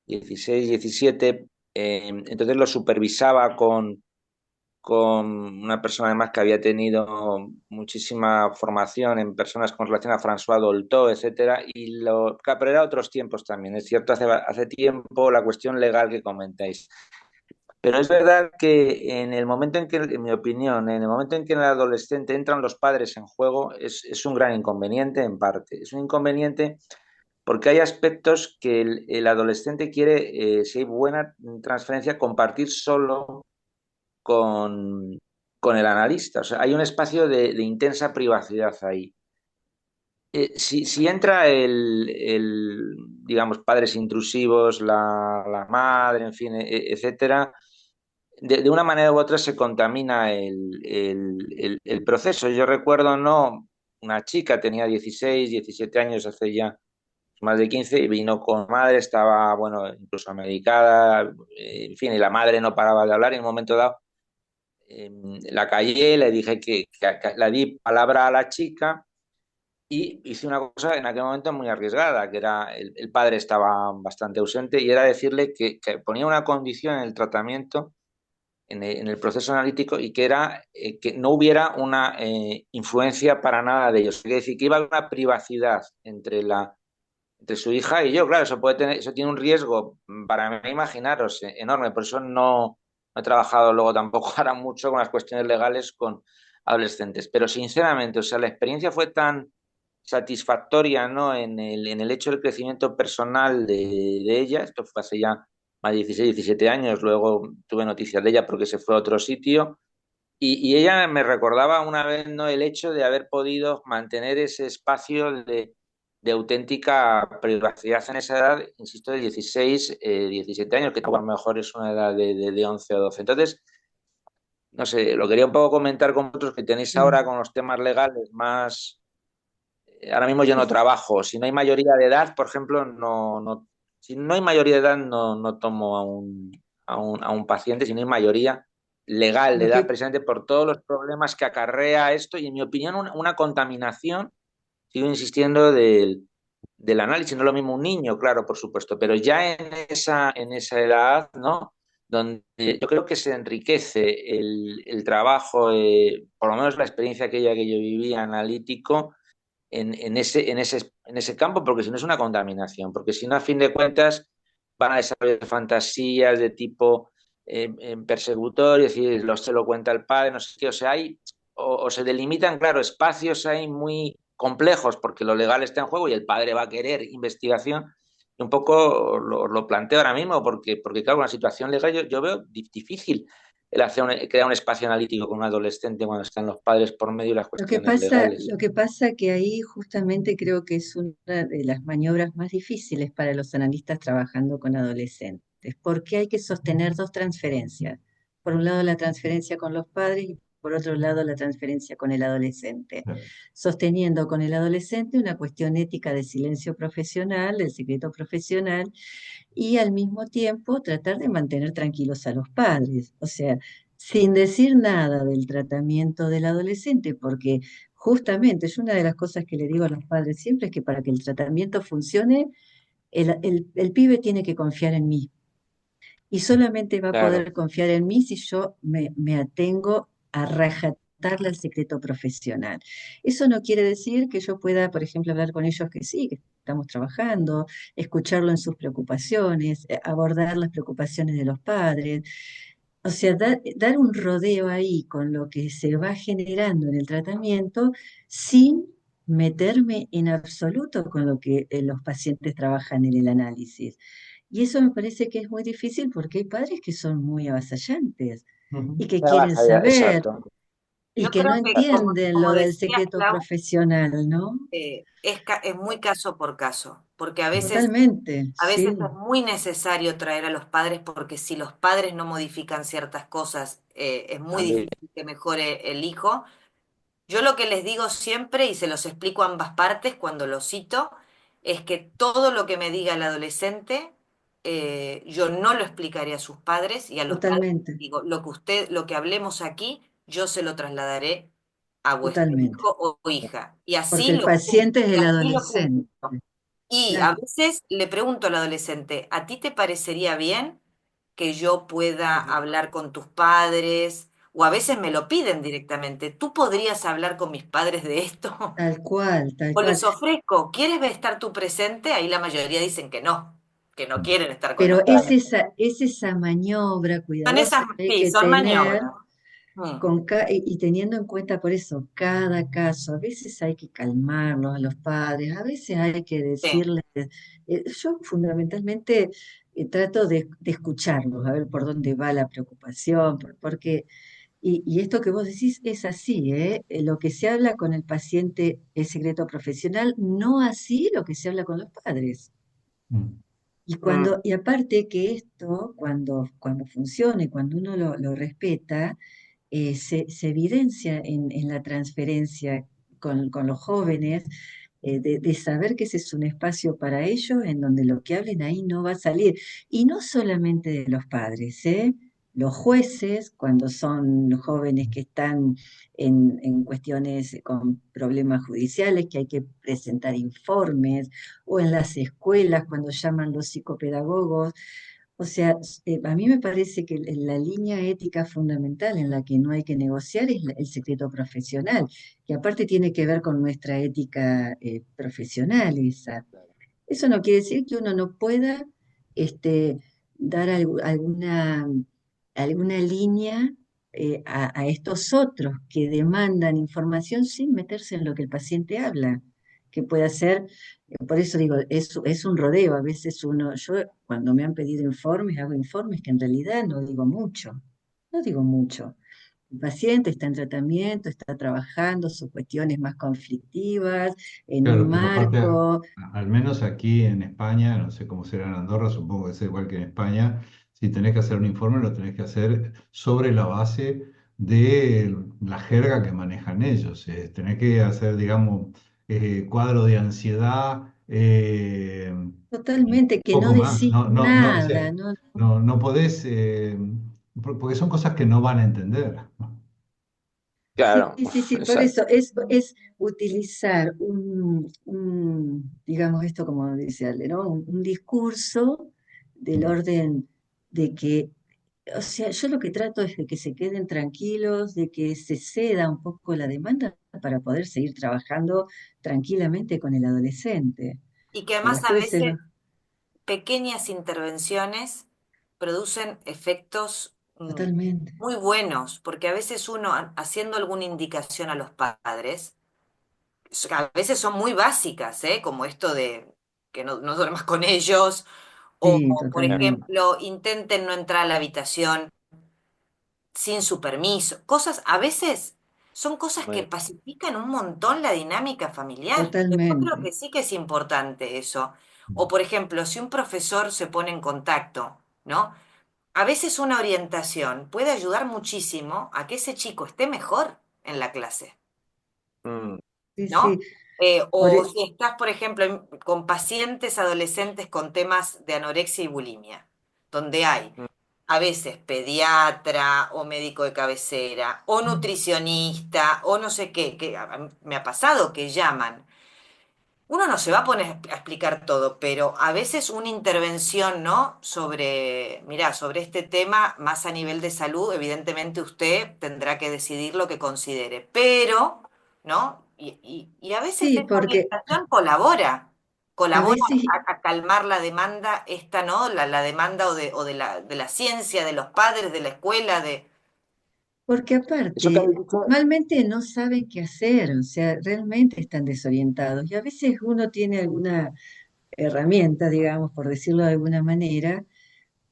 16, 17, entonces lo supervisaba con una persona además que había tenido muchísima formación en personas con relación a François Dolto, etcétera, pero era otros tiempos también, es cierto, hace tiempo la cuestión legal que comentáis. Pero es verdad que en el momento en que, en mi opinión, en el momento en que en el adolescente entran los padres en juego, es un gran inconveniente en parte. Es un inconveniente porque hay aspectos que el adolescente quiere, si hay buena transferencia, compartir solo con, con el analista. O sea, hay un espacio de intensa privacidad ahí. Si entra digamos, padres intrusivos, la madre, en fin, etcétera, de una manera u otra se contamina el proceso. Yo recuerdo, ¿no? Una chica tenía 16, 17 años, hace ya más de 15, y vino con madre, estaba, bueno, incluso medicada, en fin, y la madre no paraba de hablar, y en un momento dado eh, la callé, le dije que le di palabra a la chica y hice una cosa en aquel momento muy arriesgada, que era el padre estaba bastante ausente y era decirle que ponía una condición en el tratamiento, en el proceso analítico, y que era que no hubiera una influencia para nada de ellos. Es decir, que iba a haber una privacidad entre su hija y yo. Claro, eso tiene un riesgo para mí, imaginaros, enorme. Por eso no he trabajado luego tampoco ahora mucho con las cuestiones legales con adolescentes. Pero sinceramente, o sea, la experiencia fue tan satisfactoria, ¿no? En el hecho del crecimiento personal de ella. Esto fue hace ya más de 16, 17 años. Luego tuve noticias de ella porque se fue a otro sitio. Y ella me recordaba una vez, ¿no? El hecho de haber podido mantener ese espacio de auténtica privacidad en esa edad, insisto, de 16, 17 años, que a lo mejor es una edad de 11 o 12. Entonces, no sé, lo quería un poco comentar con vosotros, que tenéis ahora con los temas legales más. Ahora mismo yo no trabajo. Si no hay mayoría de edad, por ejemplo, si no hay mayoría de edad, no tomo a un paciente. Si no hay mayoría legal de Lo edad, que, precisamente por todos los problemas que acarrea esto y, en mi opinión, una contaminación, sigo insistiendo, del análisis. No es lo mismo un niño, claro, por supuesto, pero ya en esa edad, ¿no? Donde yo creo que se enriquece el trabajo, por lo menos la experiencia aquella que yo vivía analítico, en ese campo, porque si no es una contaminación, porque si no, a fin de cuentas, van a desarrollar fantasías de tipo persecutorio, es decir, se lo cuenta el padre, no sé qué. O sea, o se delimitan, claro, espacios ahí muy complejos, porque lo legal está en juego y el padre va a querer investigación. Y un poco lo planteo ahora mismo, porque claro, una situación legal yo veo difícil crear un espacio analítico con un adolescente cuando están los padres por medio de las cuestiones legales. lo que pasa que ahí justamente creo que es una de las maniobras más difíciles para los analistas trabajando con adolescentes, porque hay que sostener dos transferencias. Por un lado la transferencia con los padres y por otro lado la transferencia con el adolescente. Sosteniendo con el adolescente una cuestión ética de silencio profesional, del secreto profesional, y al mismo tiempo tratar de mantener tranquilos a los padres. O sea, sin decir nada del tratamiento del adolescente, porque justamente es una de las cosas que le digo a los padres siempre, es que para que el tratamiento funcione, el pibe tiene que confiar en mí. Y solamente va a Claro, poder confiar en mí si yo me atengo a rajatabla al secreto profesional. Eso no quiere decir que yo pueda, por ejemplo, hablar con ellos que sí, que estamos trabajando, escucharlo en sus preocupaciones, abordar las preocupaciones de los padres. O sea, dar un rodeo ahí con lo que se va generando en el tratamiento sin meterme en absoluto con lo que los pacientes trabajan en el análisis. Y eso me parece que es muy difícil porque hay padres que son muy avasallantes y Ujú. que ya quieren vas allá, saber exacto. y Yo que creo no que, entienden como lo del decías, secreto Clau, profesional, ¿no? es muy caso por caso, porque Totalmente, a veces sí, es muy necesario traer a los padres, porque si los padres no modifican ciertas cosas, es muy También, difícil que mejore el hijo. Yo lo que les digo siempre, y se los explico a ambas partes cuando lo cito, es que todo lo que me diga el adolescente, yo no lo explicaré a sus padres, y a los padres les totalmente, digo, lo que hablemos aquí, yo se lo trasladaré a vuestro totalmente. hijo o hija. Y Porque así el lo cumplo, paciente es y el así lo adolescente. cumplo. Y a Claro, veces le pregunto al adolescente, ¿a ti te parecería bien que yo pueda hablar con tus padres? O a veces me lo piden directamente, ¿tú podrías hablar con mis padres de esto? tal cual, tal O cual. les ofrezco, ¿quieres estar tú presente? Ahí la mayoría dicen que no quieren estar con Pero nosotros. es esa maniobra Son esas, cuidadosa que hay sí, que son tener maniobras. Mm, y teniendo en cuenta por eso cada caso. A veces hay que calmarlos a los padres, a veces hay que sí, decirles, yo fundamentalmente trato de escucharlos, a ver por dónde va la preocupación, porque, y esto que vos decís es así, ¿eh? Lo que se habla con el paciente es secreto profesional, no así lo que se habla con los padres. Mm. Y Mm, y aparte que esto, cuando funcione, cuando uno lo respeta, se evidencia en la transferencia con los jóvenes, de saber que ese es un espacio para ellos en donde lo que hablen ahí no va a salir. Y no solamente de los padres, ¿eh? Los jueces, cuando son jóvenes que están en cuestiones con problemas judiciales, que hay que presentar informes, o en las escuelas, cuando llaman los psicopedagogos. O sea, a mí me parece que la línea ética fundamental en la que no hay que negociar es el secreto profesional, que aparte tiene que ver con nuestra ética profesional esa. Eso no quiere decir que uno no pueda este, dar alguna línea a estos otros que demandan información sin meterse en lo que el paciente habla, que puede ser, por eso digo, es un rodeo. A veces yo cuando me han pedido informes, hago informes que en realidad no digo mucho, no digo mucho. El paciente está en tratamiento, está trabajando sus cuestiones más conflictivas, en un Claro, pero aparte, marco. al menos aquí en España, no sé cómo será en Andorra, supongo que es igual que en España, si tenés que hacer un informe, lo tenés que hacer sobre la base de la jerga que manejan ellos. Tenés que hacer, digamos, cuadro de ansiedad, y Totalmente, que no poco más. decís No, o nada, sea, ¿no? no podés, porque son cosas que no van a entender, ¿no? Sí, claro, sí, sí, por exacto. eso es utilizar digamos esto como dice Ale, ¿no? Un discurso del Mm. orden de que, o sea, yo lo que trato es de que se queden tranquilos, de que se ceda un poco la demanda para poder seguir trabajando tranquilamente con el adolescente. Y que Los además a jueces, veces pequeñas intervenciones producen efectos totalmente. muy buenos, porque a veces uno, haciendo alguna indicación a los padres, a veces son muy básicas, ¿eh? Como esto de que no duermas con ellos, o Sí, por totalmente. ejemplo, intenten no entrar a la habitación sin su permiso. Cosas, a veces son cosas que Muy- pacifican un montón la dinámica familiar. Yo creo Totalmente. que sí que es importante eso. O por ejemplo, si un profesor se pone en contacto, ¿no? A veces una orientación puede ayudar muchísimo a que ese chico esté mejor en la clase, mm, Sí, sí. ¿no? Por, O si estás, por ejemplo, con pacientes adolescentes con temas de anorexia y bulimia, donde hay mm. a veces pediatra o médico de cabecera o nutricionista o no sé qué, que me ha pasado que llaman. Uno no se va a poner a explicar todo, pero a veces una intervención, ¿no? Sobre, mira, sobre este tema, más a nivel de salud, evidentemente usted tendrá que decidir lo que considere, pero, ¿no? Y a veces sí, esa porque orientación colabora, a colabora veces, a calmar la demanda, esta, ¿no? La demanda de la ciencia, de los padres, de la escuela, de... porque Eso que aparte, habéis dicho, normalmente no saben qué hacer, o sea, realmente están desorientados. Y a veces uno tiene alguna herramienta, digamos, por decirlo de alguna manera,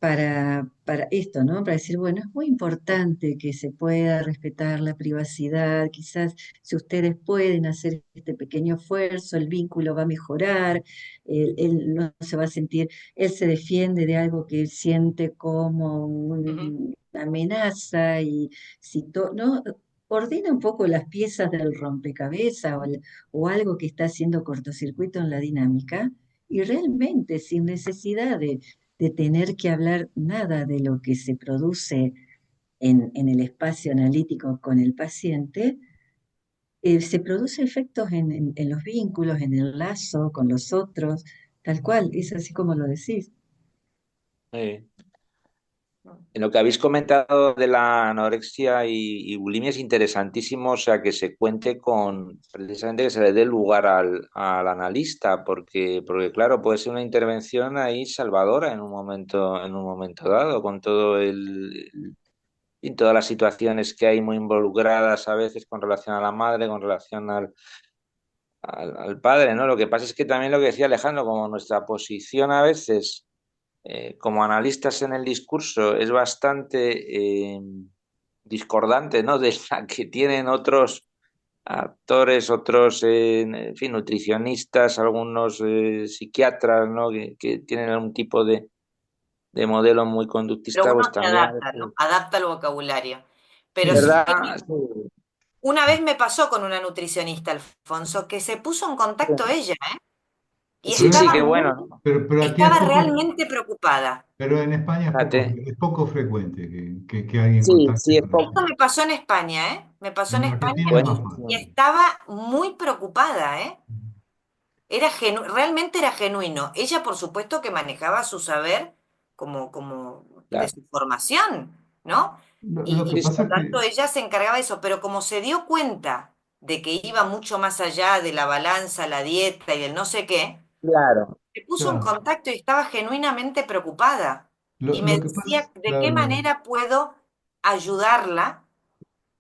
para esto, ¿no? Para decir, bueno, es muy importante que se pueda respetar la privacidad, quizás si ustedes pueden hacer este pequeño esfuerzo, el vínculo va a mejorar, él no se va a sentir, él se defiende de algo que él siente como Ujú. una amenaza y si ¿no? Ordena un poco las piezas del rompecabezas o algo que está haciendo cortocircuito en la dinámica y realmente sin necesidad de tener que hablar nada de lo que se produce en el espacio analítico con el paciente, se produce efectos en los vínculos, en el lazo con los otros, tal cual, es así como lo decís. eh, en lo que habéis comentado de la anorexia y bulimia es interesantísimo, o sea, que se cuente con, precisamente que se le dé lugar al analista, porque claro, puede ser una intervención ahí salvadora en un momento dado, con todo y todas las situaciones que hay muy involucradas a veces con relación a la madre, con relación al padre, ¿no? Lo que pasa es que también lo que decía Alejandro, como nuestra posición a veces como analistas en el discurso es bastante discordante, ¿no? De la que tienen otros actores, otros, en fin, nutricionistas, algunos psiquiatras, ¿no? Que tienen algún tipo de modelo muy Pero conductista, uno pues se también, adapta, ¿no? Adapta el vocabulario. Pero sí, Sí, ¿verdad? Sí, una vez me pasó con una nutricionista, Alfonso, que se puso en contacto ella, ¿eh? Y sí, pero, sí, estaba qué bueno, ¿no? pero aquí es estaba poco, realmente preocupada. pero en España Fíjate. es poco frecuente que alguien Sí, sí, contacte es con poco. Esto eso. me pasó en España, ¿eh? Me pasó en En España Argentina es más y Buenísimo. fácil. estaba muy preocupada, ¿eh? Realmente era genuino. Ella, por supuesto, que manejaba su saber como de Claro. su formación, ¿no? Lo que Sí, Y sí, por pasa lo es que tanto ella se encargaba de eso, pero como se dio cuenta de que iba mucho más allá de la balanza, la dieta y del no sé qué, claro, se puso en claro, contacto y estaba genuinamente preocupada. Y me lo que pasa decía es, de qué claro, manera puedo ayudarla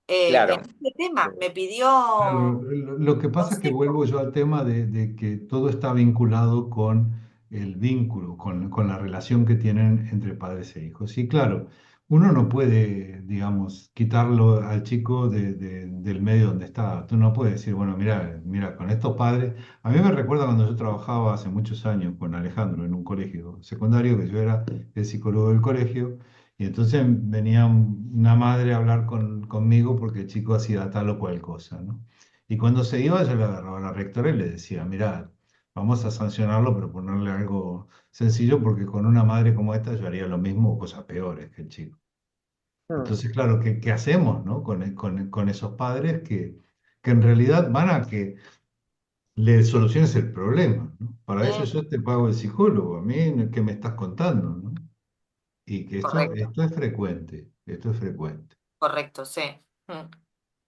en claro. este tema. Me claro, pidió lo que pasa es que consejo. vuelvo yo al tema de que todo está vinculado con el vínculo, con la relación que tienen entre padres e hijos. Y claro, uno no puede, digamos, quitarlo al chico del medio donde está. Tú no puedes decir, bueno, mira, con estos padres. A mí me recuerda cuando yo trabajaba hace muchos años con Alejandro en un colegio secundario, que yo era el psicólogo del colegio. Y entonces venía una madre a hablar conmigo porque el chico hacía tal o cual cosa, ¿no? Y cuando se iba, yo le agarraba a la rectora y le decía, mira, vamos a sancionarlo, pero ponerle algo sencillo, porque con una madre como esta yo haría lo mismo o cosas peores que el chico. Mm. Entonces, claro, ¿qué hacemos, ¿no? Con esos padres que en realidad van a que le soluciones el problema, ¿no? Para eso Mm, yo te pago el psicólogo, a mí, ¿qué me estás contando, ¿no? Y que correcto, esto es frecuente, esto es frecuente. correcto, sí. Mm,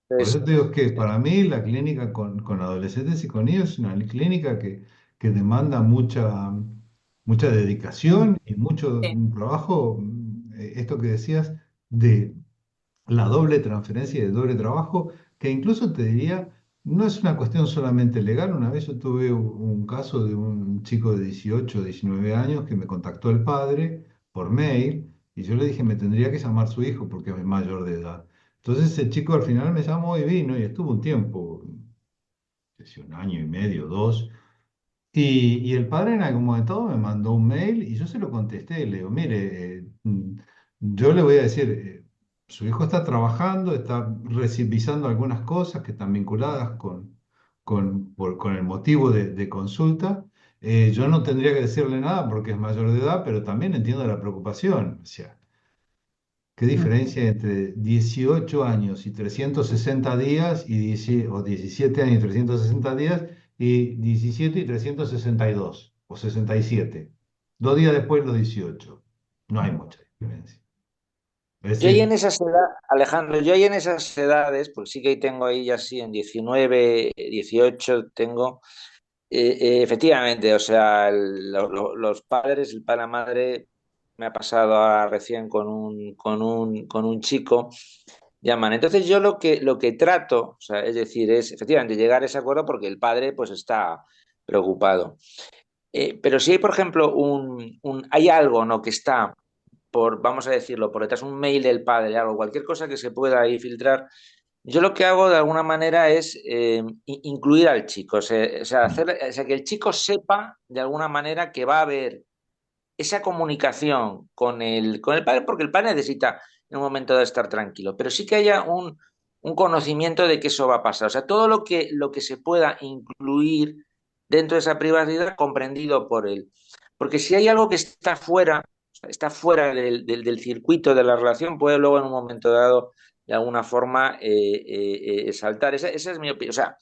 Por Sí, eso te digo que sí. para mí la clínica con adolescentes y con niños es una clínica que demanda mucha dedicación y mucho sí. trabajo, esto que decías de la doble transferencia y el doble trabajo, que incluso te diría, no es una cuestión solamente legal. Una vez yo tuve un caso de un chico de 18 o 19 años que me contactó el padre por mail y yo le dije, me tendría que llamar su hijo porque es mayor de edad. Entonces el chico al final me llamó y vino y estuvo un tiempo, no sé si un año y medio, dos, y el padre en algún momento me mandó un mail y yo se lo contesté. Le digo, mire, yo le voy a decir, su hijo está trabajando, está revisando algunas cosas que están vinculadas con el motivo de consulta. Yo no tendría que decirle nada porque es mayor de edad, pero también entiendo la preocupación. O sea, ¿qué Mm. diferencia entre 18 años y 360 días o 17 años y 360 días y 17 y 362 o 67? 2 días después los 18. No hay mucha diferencia. Es Yo ahí en decir, esas edades, Alejandro, yo ahí en esas edades, pues sí que ahí tengo ahí ya sí en 19, 18 tengo, efectivamente, o sea, los padres, el padre y la madre, me ha pasado ahora recién con un chico, llaman. Entonces yo lo que trato, o sea, es decir, es efectivamente llegar a ese acuerdo porque el padre pues está preocupado. Pero si hay, por ejemplo, hay algo, ¿no? Que está vamos a decirlo, por detrás un mail del padre, algo, cualquier cosa que se pueda ahí filtrar, yo lo que hago de alguna manera es incluir al chico, o sea, que el chico sepa de alguna manera que va a haber esa comunicación con el padre, porque el padre necesita en un momento de estar tranquilo, pero sí que haya un conocimiento de que eso va a pasar. O sea, todo lo que se pueda incluir dentro de esa privacidad comprendido por él. Porque si hay algo que está fuera del circuito de la relación, puede luego en un momento dado, de alguna forma, saltar. Esa es mi opinión. O sea,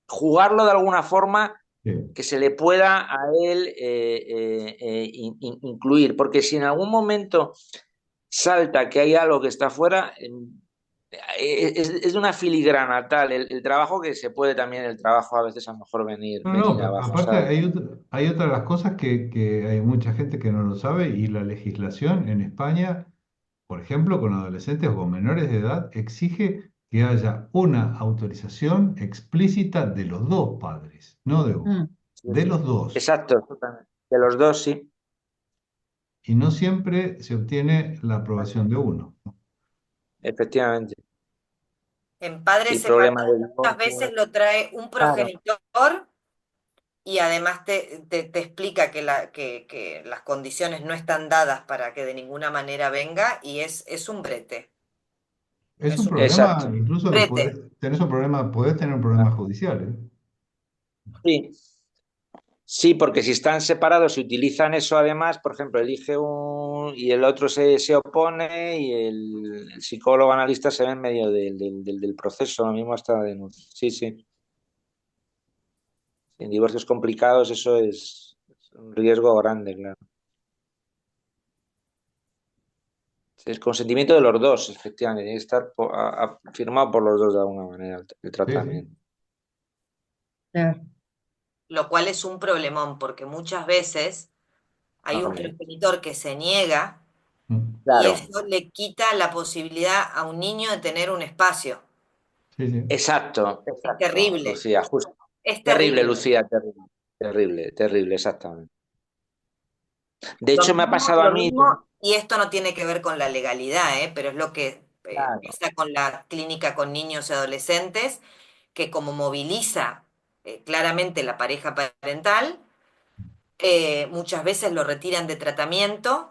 jugarlo de alguna forma que se le pueda a él incluir, porque si en algún momento salta que hay algo que está fuera, es de una filigrana tal el trabajo que se puede también el trabajo a veces a lo mejor venir, no, no, venir abajo, aparte ¿sabes? hay otra de las cosas que hay mucha gente que no lo sabe y la legislación en España, por ejemplo, con adolescentes o con menores de edad, exige que haya una autorización explícita de los dos padres, no de uno, Mm. de los dos. Exacto, totalmente. De los dos, sí. y no siempre se obtiene la aprobación de uno. Efectivamente. En padres Y problemas separados de muchas veces divorcio. lo trae un Claro. progenitor y además te explica que las condiciones no están dadas para que de ninguna manera venga y es un brete. Es Es un un problema, Exacto. incluso que brete. podés tener un problema judicial, ¿eh? Sí. Sí, porque si están separados y utilizan eso además, por ejemplo, elige un y el otro se opone y el psicólogo analista se ve en medio del proceso, lo mismo hasta la denuncia. Sí, sí. En divorcios complicados eso es un riesgo grande, claro. El consentimiento de los dos, efectivamente, tiene que estar firmado por los dos de alguna manera el Sí, sí. tratamiento. Claro, Lo cual es un problemón porque muchas veces hay un También. progenitor que se niega Mm, y Claro, eso le quita la posibilidad a un niño de tener un espacio. sí, sí. exacto, Es exacto, terrible, Lucía, justo. es Terrible, terrible. Lucía, terrible, terrible, terrible, exactamente. De hecho, me ha pasado a Lo mí. mismo, y esto no tiene que ver con la legalidad, pero es lo que Claro, pasa con la clínica con niños y adolescentes, que como moviliza claramente la pareja parental, muchas veces lo retiran de tratamiento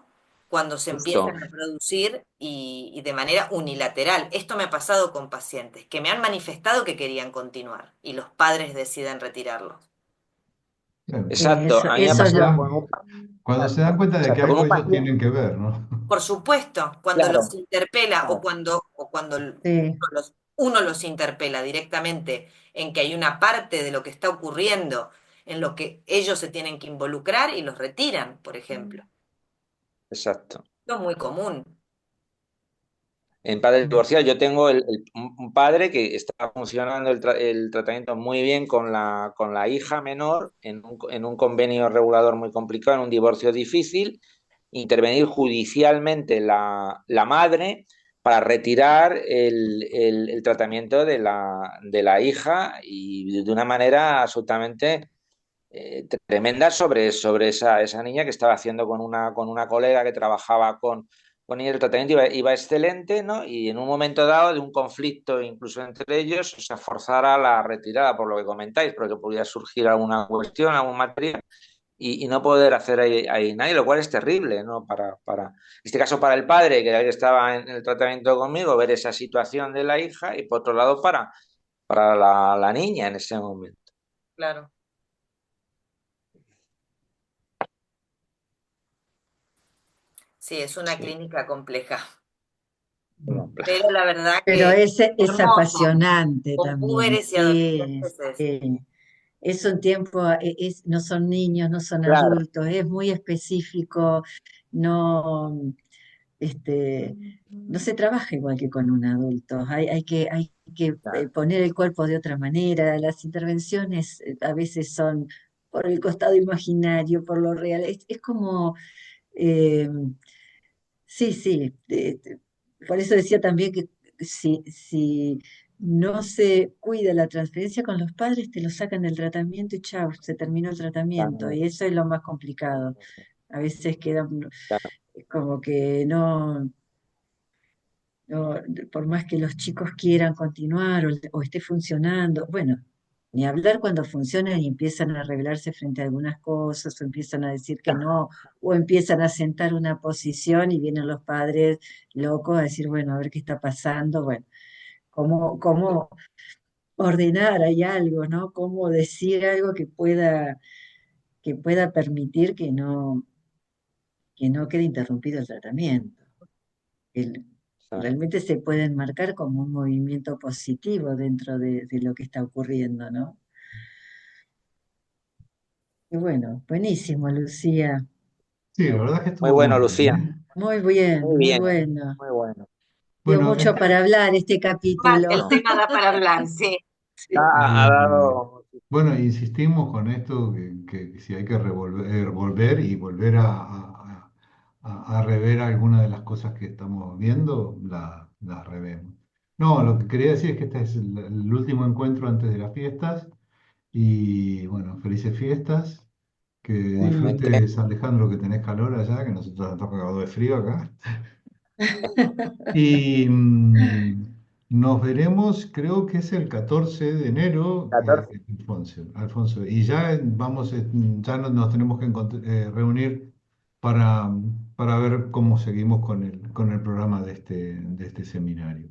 cuando se justo. empiezan a producir y de manera unilateral. Esto me ha pasado con pacientes que me han manifestado que querían continuar y los padres deciden retirarlos. Claro. sí, Exacto, a mí me ha Cuando eso se pasado lo, con un, se dan exacto, cuenta de que exacto, con un algo ellos paciente. tienen que ver, ¿no? Por supuesto, cuando los Claro, interpela claro, o cuando sí, uno los interpela directamente en que hay una parte de lo que está ocurriendo en lo que ellos se tienen que involucrar y los retiran, por ejemplo. exacto. Esto es muy común. En padres divorciados, yo tengo un padre que está funcionando el tratamiento muy bien con la hija menor en un convenio regulador muy complicado, en un divorcio difícil, intervenir judicialmente la madre para retirar el tratamiento de la hija y de una manera absolutamente tremenda sobre esa niña que estaba haciendo con una colega que trabajaba con ella. El tratamiento iba excelente, ¿no? Y en un momento dado de un conflicto incluso entre ellos, o sea, forzara la retirada, por lo que comentáis, porque podía surgir alguna cuestión, algún material, y no poder hacer ahí nadie, lo cual es terrible, ¿no? En este caso para el padre, que estaba en el tratamiento conmigo, ver esa situación de la hija, y por otro lado para la niña en ese momento. Claro. Sí, es una Sí, clínica compleja, muy complejo. pero la verdad pero que es hermosa. apasionante Con también. púberes y adolescentes es. Es un tiempo, no son niños, no son Claro, adultos, es muy específico, no, no se trabaja igual que con un adulto, hay que claro. poner el cuerpo de otra manera, las intervenciones a veces son por el costado imaginario, por lo real, es como, eh, sí, sí, por eso decía también que si no se cuida la transferencia con los padres, te lo sacan del tratamiento y chao, se terminó el tratamiento, y eso es lo más complicado. A veces queda como que no, por más que los chicos quieran continuar o esté funcionando, bueno, ni hablar cuando funcionan y empiezan a rebelarse frente a algunas cosas, o empiezan a decir que no, o empiezan a sentar una posición y vienen los padres locos a decir, bueno, a ver qué está pasando, bueno, cómo ordenar hay algo, ¿no? Cómo decir algo que pueda permitir que no quede interrumpido el tratamiento. El- realmente se puede enmarcar como un movimiento positivo dentro de lo que está ocurriendo, ¿no? Y bueno, buenísimo, Lucía. Sí, la verdad es que Muy estuvo muy bueno, bien, Lucía. ¿eh? Muy bien, Muy muy bien, bueno. muy bueno. Dio Bueno, mucho para hablar este capítulo. El tema da para hablar, sí. Sí. Ha eh, dado. bueno, insistimos con esto que si hay que volver y volver a rever algunas de las cosas que estamos viendo, las revemos. No, lo que quería decir es que este es el último encuentro antes de las fiestas y bueno, felices fiestas, Que Bueno, disfrutes, Alejandro, que tenés calor allá, que nosotros estamos cagados de frío acá. Y nos veremos, creo que es el 14 de enero, 14. Alfonso. Y ya vamos, ya nos tenemos que reunir para, para ver cómo seguimos con el programa de este seminario.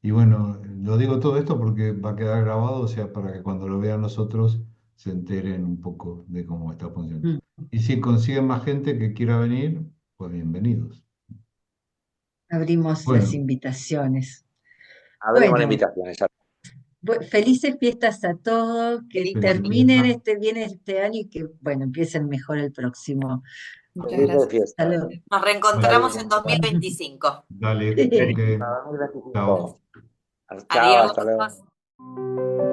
Y bueno, lo digo todo esto porque va a quedar grabado, o sea, para que cuando lo vean los otros se enteren un poco de cómo está funcionando. Y si consiguen más gente que quiera venir, pues bienvenidos. abrimos las Bueno. invitaciones. Abrimos la Bueno, invitación, exacto. felices fiestas a todos, que Feliz terminen fiesta. bien este año y que, bueno, empiecen mejor el próximo. Muchas Felices gracias. fiestas. Hasta luego. Nos reencontramos en 2025. Dale, Para ok, chao. 2025. Chao, hasta luego. Adiós.